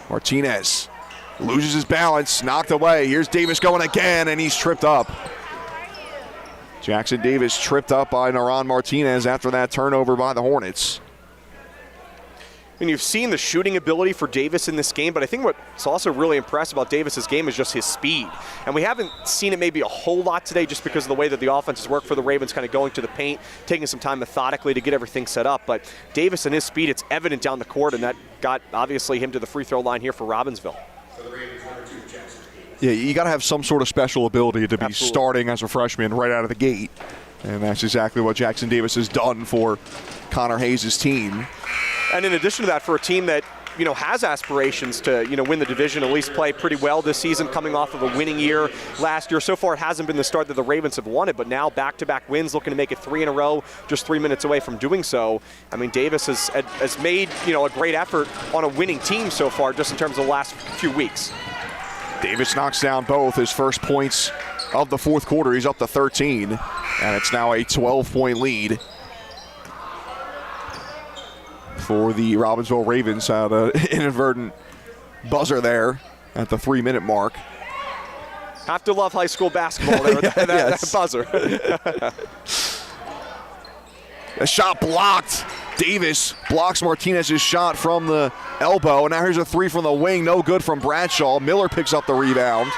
Martinez loses his balance, knocked away. Here's Davis going again, and he's tripped up. Jackson Davis tripped up by Naran Martinez after that turnover by the Hornets. And you've seen the shooting ability for Davis in this game, but I think what's also really impressed about Davis's game is just his speed. And we haven't seen it maybe a whole lot today just because of the way that the offenses work for the Ravens, kind of going to the paint, taking some time methodically to get everything set up. But Davis and his speed, it's evident down the court, and that got, obviously, him to the free throw line here for Robbinsville. Yeah, you got to have some sort of special ability to be starting as a freshman right out of the gate. And that's exactly what Jackson Davis has done for Connor Hayes' team. And in addition to that, for a team that, has aspirations to, win the division, at least play pretty well this season, coming off of a winning year last year. So far, it hasn't been the start that the Ravens have wanted, but now back-to-back wins, looking to make it 3 in a row, just 3 minutes away from doing so. I mean, Davis has made, a great effort on a winning team so far, just in terms of the last few weeks. Davis knocks down both his first points of the fourth quarter. He's up to 13, and it's now a 12-point lead for the Robbinsville Ravens. Had an inadvertent buzzer there at the 3-minute mark. Have to love high school basketball there, that buzzer. A shot blocked. Davis blocks Martinez's shot from the elbow, and now here's a 3 from the wing. No good from Bradshaw. Miller picks up the rebound.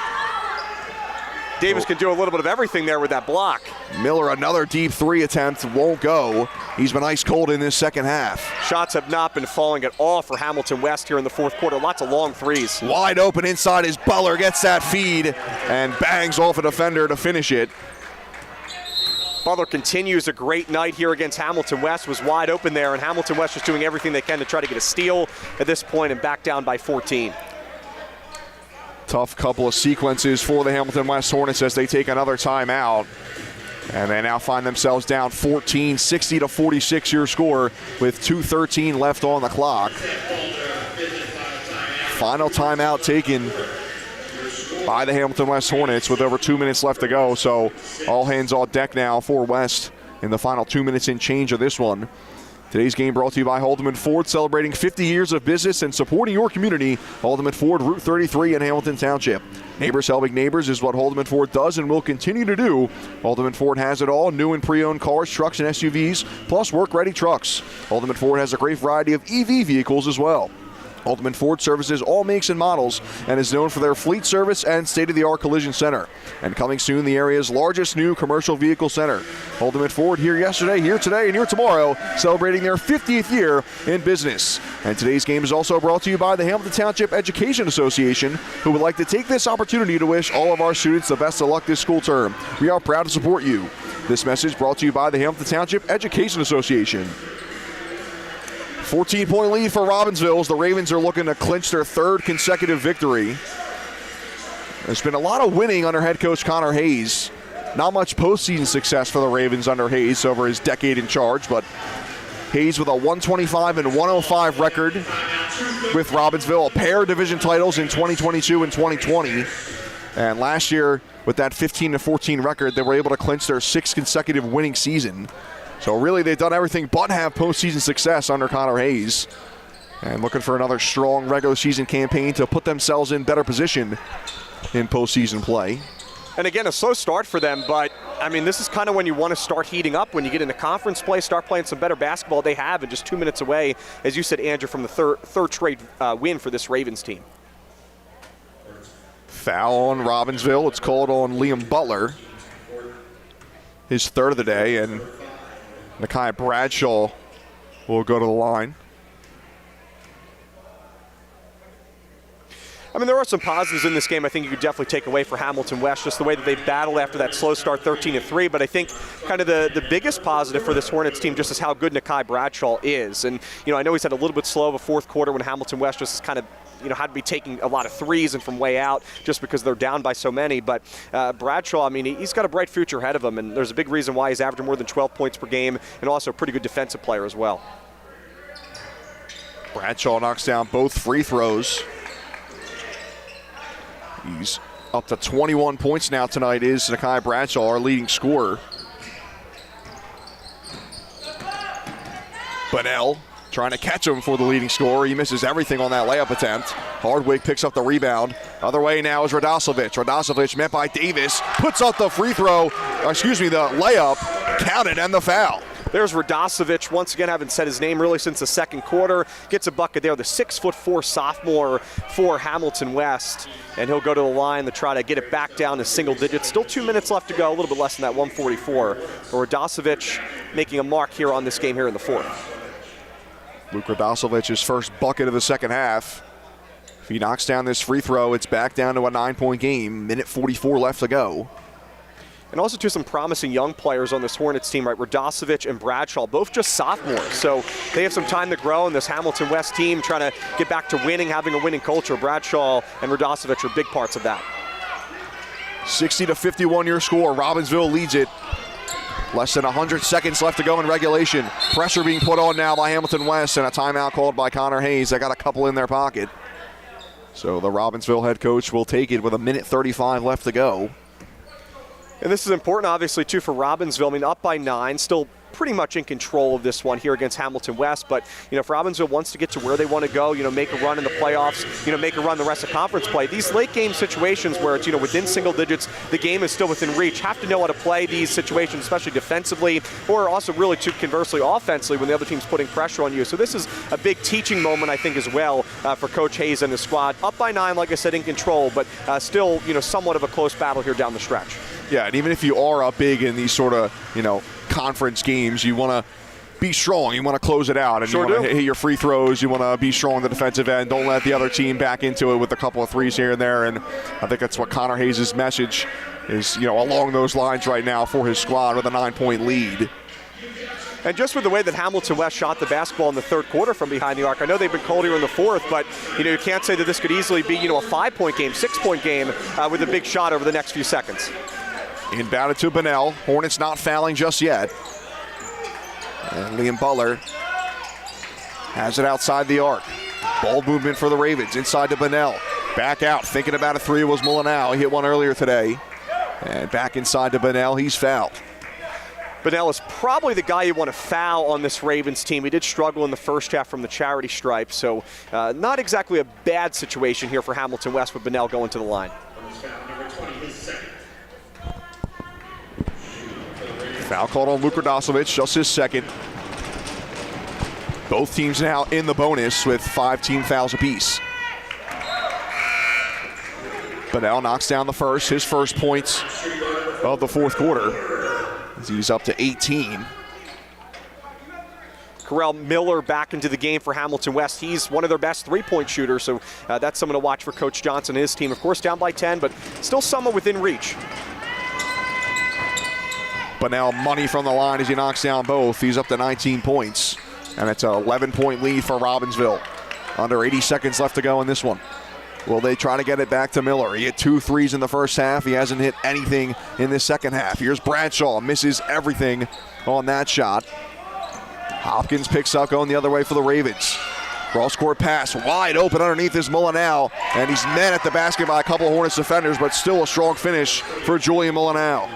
Davis can do a little bit of everything there with that block. Miller, another deep 3 attempt, won't go. He's been ice cold in this second half. Shots have not been falling at all for Hamilton West here in the fourth quarter. Lots of long threes. Wide open inside is Butler, gets that feed and bangs off a defender to finish it. Butler continues a great night here against Hamilton West, was wide open there, and Hamilton West just doing everything they can to try to get a steal at this point and back down by 14. Tough couple of sequences for the Hamilton West Hornets as they take another timeout. And they now find themselves down 14, 60-46 your score with 2:13 left on the clock. Final timeout taken by the Hamilton West Hornets with over 2 minutes left to go. So all hands on deck now for West in the final 2 minutes and change of this one. Today's game brought to you by Haldeman Ford, celebrating 50 years of business and supporting your community. Haldeman Ford, Route 33 in Hamilton Township. Neighbors helping neighbors is what Haldeman Ford does and will continue to do. Haldeman Ford has it all, new and pre-owned cars, trucks, and SUVs, plus work-ready trucks. Haldeman Ford has a great variety of EV vehicles as well. Haldeman Ford services all makes and models and is known for their fleet service and state-of-the-art collision center. And coming soon, the area's largest new commercial vehicle center. Haldeman Ford here yesterday, here today, and here tomorrow, celebrating their 50th year in business. And today's game is also brought to you by the Hamilton Township Education Association, who would like to take this opportunity to wish all of our students the best of luck this school term. We are proud to support you. This message brought to you by the Hamilton Township Education Association. 14-point lead for Robbinsville as the Ravens are looking to clinch their 3rd consecutive victory. There's been a lot of winning under head coach Connor Hayes. Not much postseason success for the Ravens under Hayes over his decade in charge, but Hayes with a 125 and 105 record with Robbinsville, a pair of division titles in 2022 and 2020. And last year, with that 15-14 record, they were able to clinch their 6th consecutive winning season. So really, they've done everything but have postseason success under Connor Hayes. And looking for another strong regular season campaign to put themselves in better position in postseason play. And again, a slow start for them, but I mean, this is kind of when you want to start heating up, when you get into conference play, start playing some better basketball. They have, and just 2 minutes away, as you said, Andrew, from the third straight win for this Ravens team. Foul on Robbinsville. It's called on Liam Butler. His 3rd of the day, and Nakai Bradshaw will go to the line. I mean, there are some positives in this game I think you could definitely take away for Hamilton West, just the way that they battled after that slow start 13-3. But I think kind of the biggest positive for this Hornets team just is how good Nakai Bradshaw is. And, I know he's had a little bit slow of a fourth quarter when Hamilton West just kind of had to be taking a lot of threes and from way out just because they're down by so many. But Bradshaw, I mean, he's got a bright future ahead of him, and there's a big reason why he's averaging more than 12 points per game and also a pretty good defensive player as well. Bradshaw knocks down both free throws. He's up to 21 points now tonight, is Nakai Bradshaw, our leading scorer. Bunnell trying to catch him for the leading scorer. He misses everything on that layup attempt. Hardwick picks up the rebound. Other way now is Radosevich. Radosevich met by Davis. Puts up the the layup. Counted and the foul. There's Radosevich, once again haven't said his name really since the second quarter. Gets a bucket there, the 6'4" sophomore for Hamilton West. And he'll go to the line to try to get it back down to single digits. Still 2 minutes left to go, a little bit less than that, 1:44. But Radosevich making a mark here on this game here in the fourth. Luke Radosevich's first bucket of the second half. If he knocks down this free throw, it's back down to a 9-point game. Minute 44 left to go. And also to some promising young players on this Hornets team, right? Radosevich and Bradshaw, both just sophomores. So they have some time to grow in this Hamilton West team, trying to get back to winning, having a winning culture. Bradshaw and Radosevich are big parts of that. 60-51 your score. Robbinsville leads it. Less than 100 seconds left to go in regulation. Pressure being put on now by Hamilton West, and a timeout called by Connor Hayes. They got a couple in their pocket. So the Robbinsville head coach will take it with a minute 35 left to go. And this is important, obviously, too, for Robbinsville. I mean, up by 9, still pretty much in control of this one here against Hamilton West. But, if Robbinsville wants to get to where they want to go, make a run in the playoffs, make a run the rest of conference play. These late game situations where it's, within single digits, the game is still within reach, have to know how to play these situations, especially defensively, or also really, too, conversely, offensively when the other team's putting pressure on you. So this is a big teaching moment, I think, as well for Coach Hayes and his squad. Up by 9, like I said, in control, but still, somewhat of a close battle here down the stretch. Yeah, and even if you are up big in these sort of, conference games, you want to be strong. You want to close it out, and you want to hit your free throws. You want to be strong on the defensive end. Don't let the other team back into it with a couple of threes here and there. And I think that's what Connor Hayes' message is, along those lines right now for his squad with a 9-point lead. And just with the way that Hamilton West shot the basketball in the third quarter from behind the arc, I know they've been cold here in the fourth, but you can't say that this could easily be a 5-point game, 6-point game with a big shot over the next few seconds. Inbounded to Bunnell. Hornets not fouling just yet. And Liam Butler has it outside the arc. Ball movement for the Ravens. Inside to Bunnell. Back out. Thinking about a three was Mullinau. He hit one earlier today. And back inside to Bunnell. He's fouled. Bunnell is probably the guy you want to foul on this Ravens team. He did struggle in the first half from the charity stripe. So not exactly a bad situation here for Hamilton West with Bunnell going to the line. Foul called on Luke Radosevich, just his second. Both teams now in the bonus with 5 team fouls apiece. Bunnell knocks down the first, his first points of the fourth quarter, as he's up to 18. Correll Miller back into the game for Hamilton West. He's one of their best three-point shooters, so that's someone to watch for Coach Johnson and his team. Of course, down by 10, but still somewhat within reach. Bunnell money from the line as he knocks down both. He's up to 19 points. And it's an 11-point lead for Robbinsville. Under 80 seconds left to go in this one. Will they try to get it back to Miller? He hit 2 threes in the first half. He hasn't hit anything in the second half. Here's Bradshaw. Misses everything on that shot. Hopkins picks up going the other way for the Ravens. Cross-court pass wide open underneath is Mullinau. And he's met at the basket by a couple of Hornets defenders, but still a strong finish for Julian Mullinau.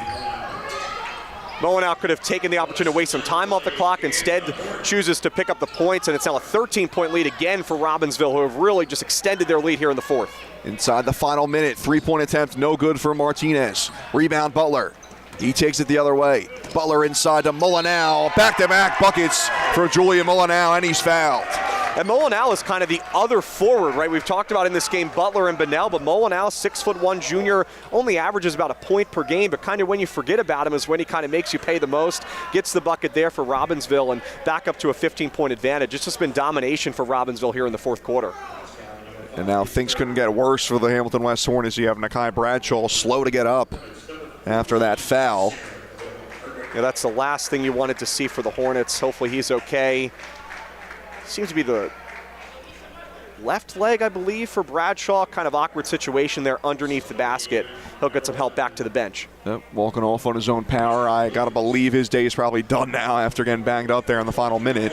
Mullinau could have taken the opportunity to waste some time off the clock. Instead, chooses to pick up the points, and it's now a 13-point lead again for Robbinsville, who have really just extended their lead here in the fourth. Inside the final minute, 3-point attempt, no good for Martinez. Rebound Butler. He takes it the other way. Butler inside to Mullinau. Back-to-back buckets for Julian Mullinau, and he's fouled. And Mullinau is kind of the other forward, right? We've talked about in this game Butler and Bunnell, but Mullinau, 6'1" junior, only averages about a point per game, but kind of when you forget about him is when he kind of makes you pay the most. Gets the bucket there for Robbinsville and back up to a 15-point advantage. It's just been domination for Robbinsville here in the fourth quarter. And now things couldn't get worse for the Hamilton West Hornets. You have Nakai Bradshaw slow to get up after that foul. Yeah, that's the last thing you wanted to see for the Hornets. Hopefully he's okay. Seems to be the left leg, I believe, for Bradshaw. Kind of awkward situation there underneath the basket. He'll get some help back to the bench. Yep, walking off on his own power. I got to believe his day is probably done now after getting banged up there in the final minute.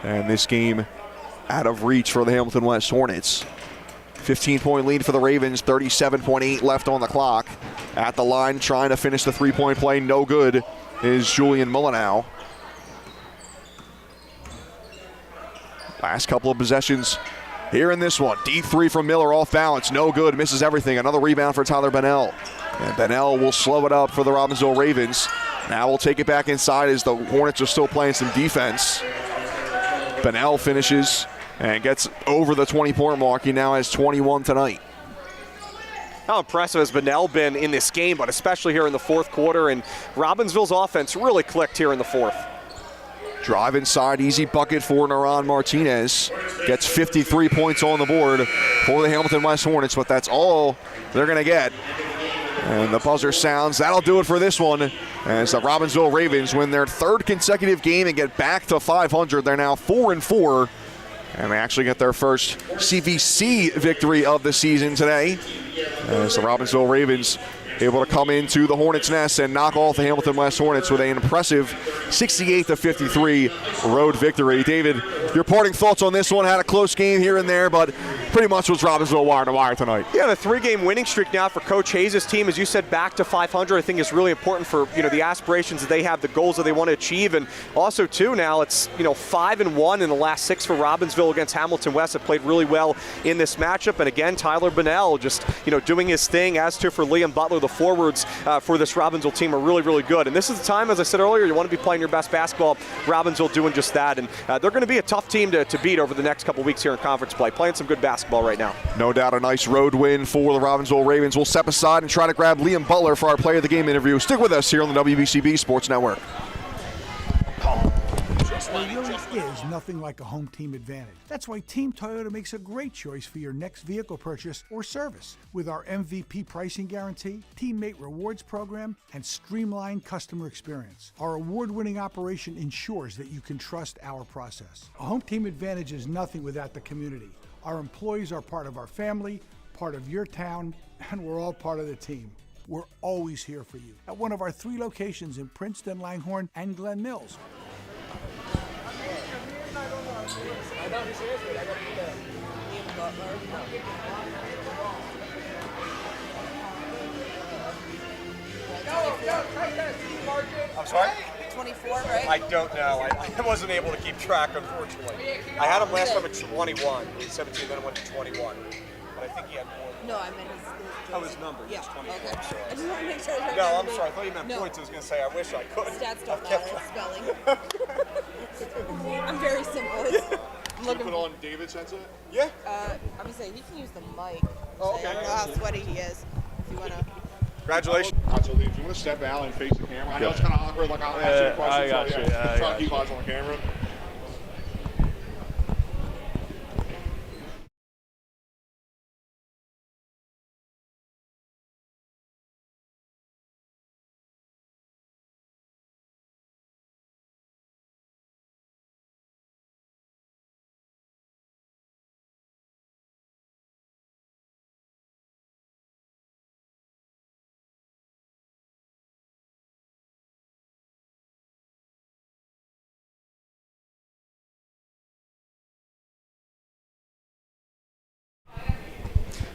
And this game out of reach for the Hamilton West Hornets. 15-point lead for the Ravens, 37.8 left on the clock. At the line, trying to finish the three-point play, no good, is Julian Mullinau. Last couple of possessions here in this one. Deep three from Miller off balance. No good. Misses everything. Another rebound for Tyler Bunnell. And Bunnell will slow it up for the Robbinsville Ravens. Now we'll take it back inside as the Hornets are still playing some defense. Bennell finishes and gets over the 20-point mark. He now has 21 tonight. How impressive has Bennell been in this game, but especially here in the fourth quarter, and Robbinsville's offense really clicked here in the fourth. Drive inside, easy bucket for Naran Martinez. Gets 53 points on the board for the Hamilton West Hornets, but that's all they're going to get. And the buzzer sounds. That'll do it for this one as the Robbinsville Ravens win their third consecutive game and get back to 500. They're now 4-4, and they actually get their first CVC victory of the season today as the Robbinsville Ravens able to come into the Hornets' nest and knock off the Hamilton West Hornets with an impressive 68-53 road victory. David, your parting thoughts on this one? Had a close game here and there, but pretty much was Robbinsville wire to wire tonight. Yeah, the 3-game winning streak now for Coach Hayes' team, as you said, back to 500, I think is really important for the aspirations that they have, the goals that they want to achieve, and also too now it's 5-1 in the last 6 for Robbinsville against Hamilton West. Have played really well in this matchup, and again Tyler Bennell just doing his thing, as to for Liam Butler. The forwards for this Robbinsville team are really, really good, and this is the time, as I said earlier, you want to be playing your best basketball. Robbinsville doing just that, and they're going to be a tough team to beat over the next couple weeks here in conference play, playing some good basketball right now. No doubt a nice road win for the Robbinsville Ravens. We'll step aside and try to grab Liam Butler for our Player of the Game interview. Stick with us here on the WBCB Sports Network. There really is nothing like a home team advantage. That's why Team Toyota makes a great choice for your next vehicle purchase or service. With our MVP pricing guarantee, teammate rewards program, and streamlined customer experience, our award-winning operation ensures that you can trust our process. A home team advantage is nothing without the community. Our employees are part of our family, part of your town, and we're all part of the team. We're always here for you at one of our 3 locations in Princeton, Langhorne, and Glen Mills. I'm sorry? 24, right? I don't know. I wasn't able to keep track, unfortunately. I had him last time at 21, in 17, then I went to 21. But I think he had more. No, I meant His number. Yeah. He's 21. Okay. So. I just want to make sure. I No, I'm remember. sorry. I thought you meant No. points. I was going to say, I wish I could. Stats don't matter. It's spelling. I'm very simple. I'm looking Put on David's headset? Yeah. I'm gonna say he can use the mic. Oh, So okay. I don't know how sweaty he is. If you wanna. Congratulations. Absolutely. If you want to step out and face the camera, I know it's kind of awkward. Like I'll ask you a question. I got so, you. Yeah, I try got to keep you. eyes on the camera.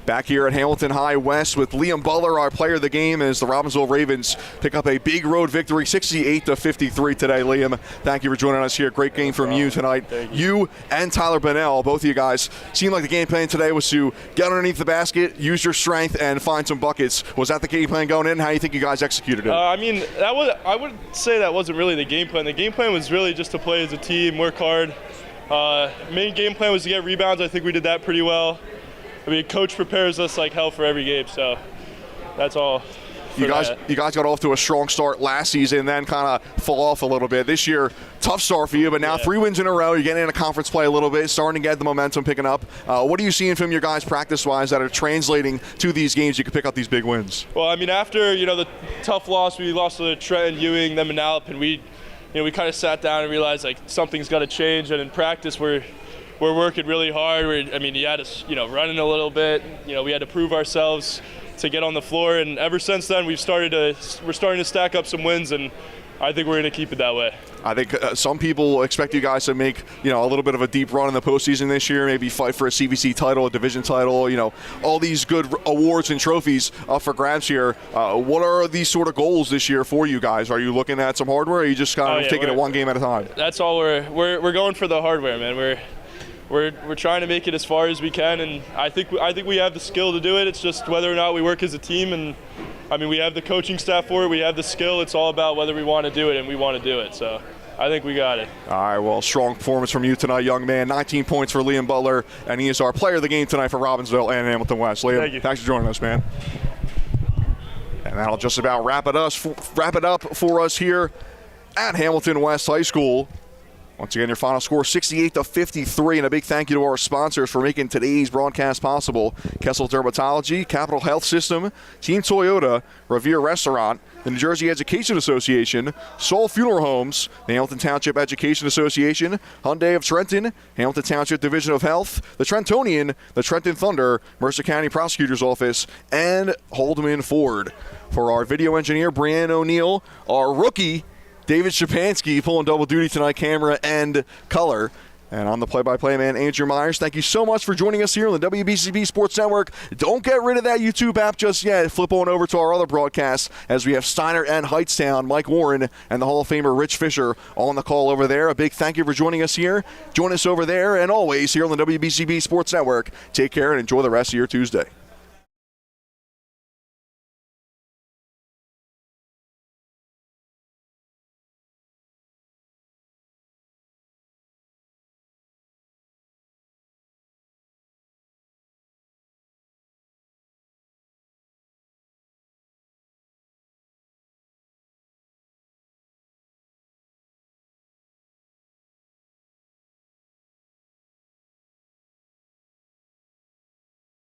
Back here at Hamilton High West with Liam Butler, our player of the game, as the Robbinsville Ravens pick up a big road victory, 68-53 today. Liam, thank you for joining us here. Great game from you tonight. You and Tyler Bennell, both of you guys, seemed like the game plan today was to get underneath the basket, use your strength, and find some buckets. Was that the game plan going in? How do you think you guys executed it? I mean, I would say that wasn't really the game plan. The game plan was really just to play as a team, work hard. Main game plan was to get rebounds. I think we did that pretty well. I mean, coach prepares us like hell for every game, so that's all. You guys got off to a strong start last season, then kind of fall off a little bit. This year, tough start for you, but now 3 wins in a row. You're getting into conference play a little bit, starting to get the momentum picking up. What are you seeing from your guys practice-wise that are translating to these games? You can pick up these big wins. Well, I mean, after the tough loss, we lost to Trenton, Ewing, then Manalapan, and we kind of sat down and realized like something's got to change. And in practice, we're working really hard. You had us, running a little bit. We had to prove ourselves to get on the floor, and ever since then, we're starting to stack up some wins, and I think we're going to keep it that way. I think some people expect you guys to make a little bit of a deep run in the postseason this year, maybe fight for a CVC title, a division title, all these good awards and trophies up for grabs here. What are these sort of goals this year for you guys? Are you looking at some hardware, or are you just kind of taking it one game at a time? That's all we're going for the hardware, man. We're trying to make it as far as we can, and I think we have the skill to do it. It's just whether or not we work as a team, and I mean, we have the coaching staff for it. We have the skill. It's all about whether we want to do it, and we want to do it. So I think we got it. All right, well, strong performance from you tonight, young man. 19 points for Liam Butler, and he is our player of the game tonight for Robbinsville and Hamilton West. Liam, thank you. Thanks for joining us, man. And that'll just about wrap it up for us here at Hamilton West High School. Once again, your final score 68-53, and a big thank you to our sponsors for making today's broadcast possible: Kessel Dermatology, Capital Health System, Team Toyota, Revere Restaurant, the New Jersey Education Association, Soul Funeral Homes, the Hamilton Township Education Association, Hyundai of Trenton, Hamilton Township Division of Health, the Trentonian, the Trenton Thunder, Mercer County Prosecutor's Office, and Haldeman Ford. For our video engineer, Brianne O'Neill, our rookie, David Shapansky, pulling double duty tonight, camera and color. And I'm the play-by-play man, Andrew Myers. Thank you so much for joining us here on the WBCB Sports Network. Don't get rid of that YouTube app just yet. Flip on over to our other broadcasts as we have Steiner and Hightstown, Mike Warren, and the Hall of Famer Rich Fisher on the call over there. A big thank you for joining us here. Join us over there and always here on the WBCB Sports Network. Take care and enjoy the rest of your Tuesday.